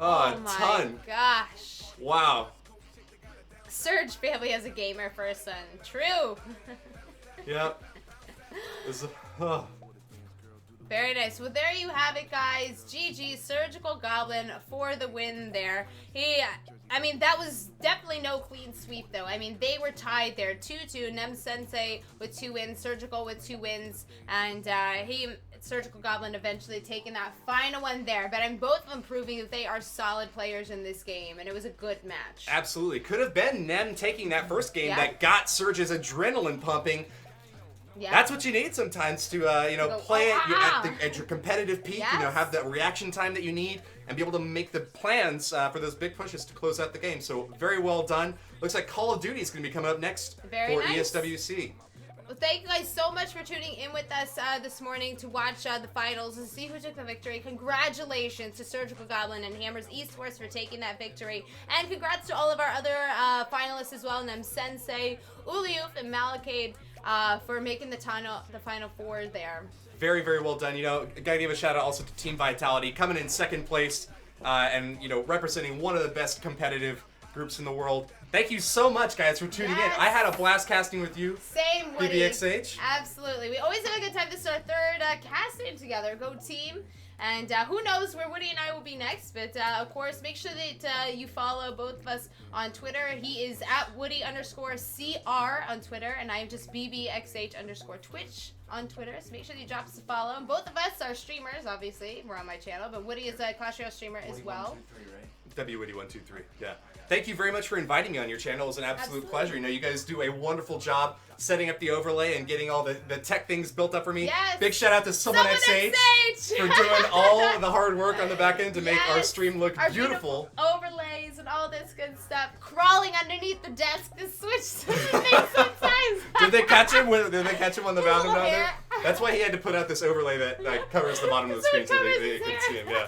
Oh, a ton. My gosh. Wow. Surge family has a gamer for a son. True. Yep. Very nice. Well, there you have it, guys. GG, Surgical Goblin for the win there. I mean, that was definitely no clean sweep, though. I mean, they were tied there, 2-2. Nemsensei with 2 wins, Surgical with 2 wins, and Surgical Goblin eventually taking that final one there. But I'm both of them proving that they are solid players in this game, and it was a good match. Absolutely. Could have been Nem taking that first game that got Surge's adrenaline pumping. Yeah. That's what you need sometimes to, play at your competitive peak, Yes. have that reaction time that you need, and be able to make the plans for those big pushes to close out the game. So, very well done. Looks like Call of Duty is going to be coming up next for ESWC. Well, thank you guys so much for tuning in with us this morning to watch the finals and see who took the victory. Congratulations to Surgical Goblin and Hammers Esports for taking that victory. And congrats to all of our other finalists as well, Nemsensei, Ouahleouff, and Malcaide for making the final 4 there. Very, very well done. Gotta give a shout out also to Team Vitality, coming in second place and, representing one of the best competitive groups in the world. Thank you so much, guys, for tuning in. I had a blast casting with you. Same, Woody. BBXH. Absolutely. We always have a good time. This is our 3rd casting together. Go team. And who knows where Woody and I will be next. But, of course, make sure that you follow both of us on Twitter. He is at Woody_CR on Twitter. And I am just BBXH_Twitch on Twitter, so make sure you drop us a follow. And both of us are streamers, obviously. We're on my channel, but Woody is a Clash Royale streamer as well. WWoody123, yeah. Thank you very much for inviting me on your channel. It was an absolute pleasure. You know, you guys do a wonderful job setting up the overlay and getting all the tech things built up for me. Yes. Big shout out to Someone XH for doing all the hard work on the back end to make our stream look beautiful. Overlays and all this good stuff. Crawling underneath the desk to switch to the thing sometimes. Did they catch him? Did they catch him on the bottom down there? hair. That's why he had to put out this overlay that covers the bottom of the So screen it so covers they his could hair. see him. Yeah.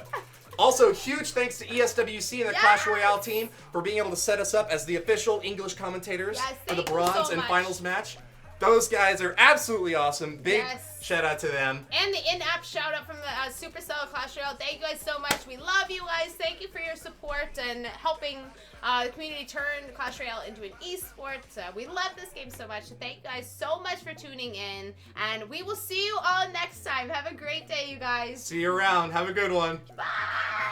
Also, huge thanks to ESWC and the Clash Royale team for being able to set us up as the official English commentators for the thank you bronze so and much. finals match. Those guys are absolutely awesome. Big Yes. shout out to them. And the in-app shout out from the Supercell Clash Royale. Thank you guys so much. We love you guys. Thank you for your support and helping the community turn Clash Royale into an esports. We love this game so much. So thank you guys so much for tuning in. And we will see you all next time. Have a great day, you guys. See you around. Have a good one. Bye.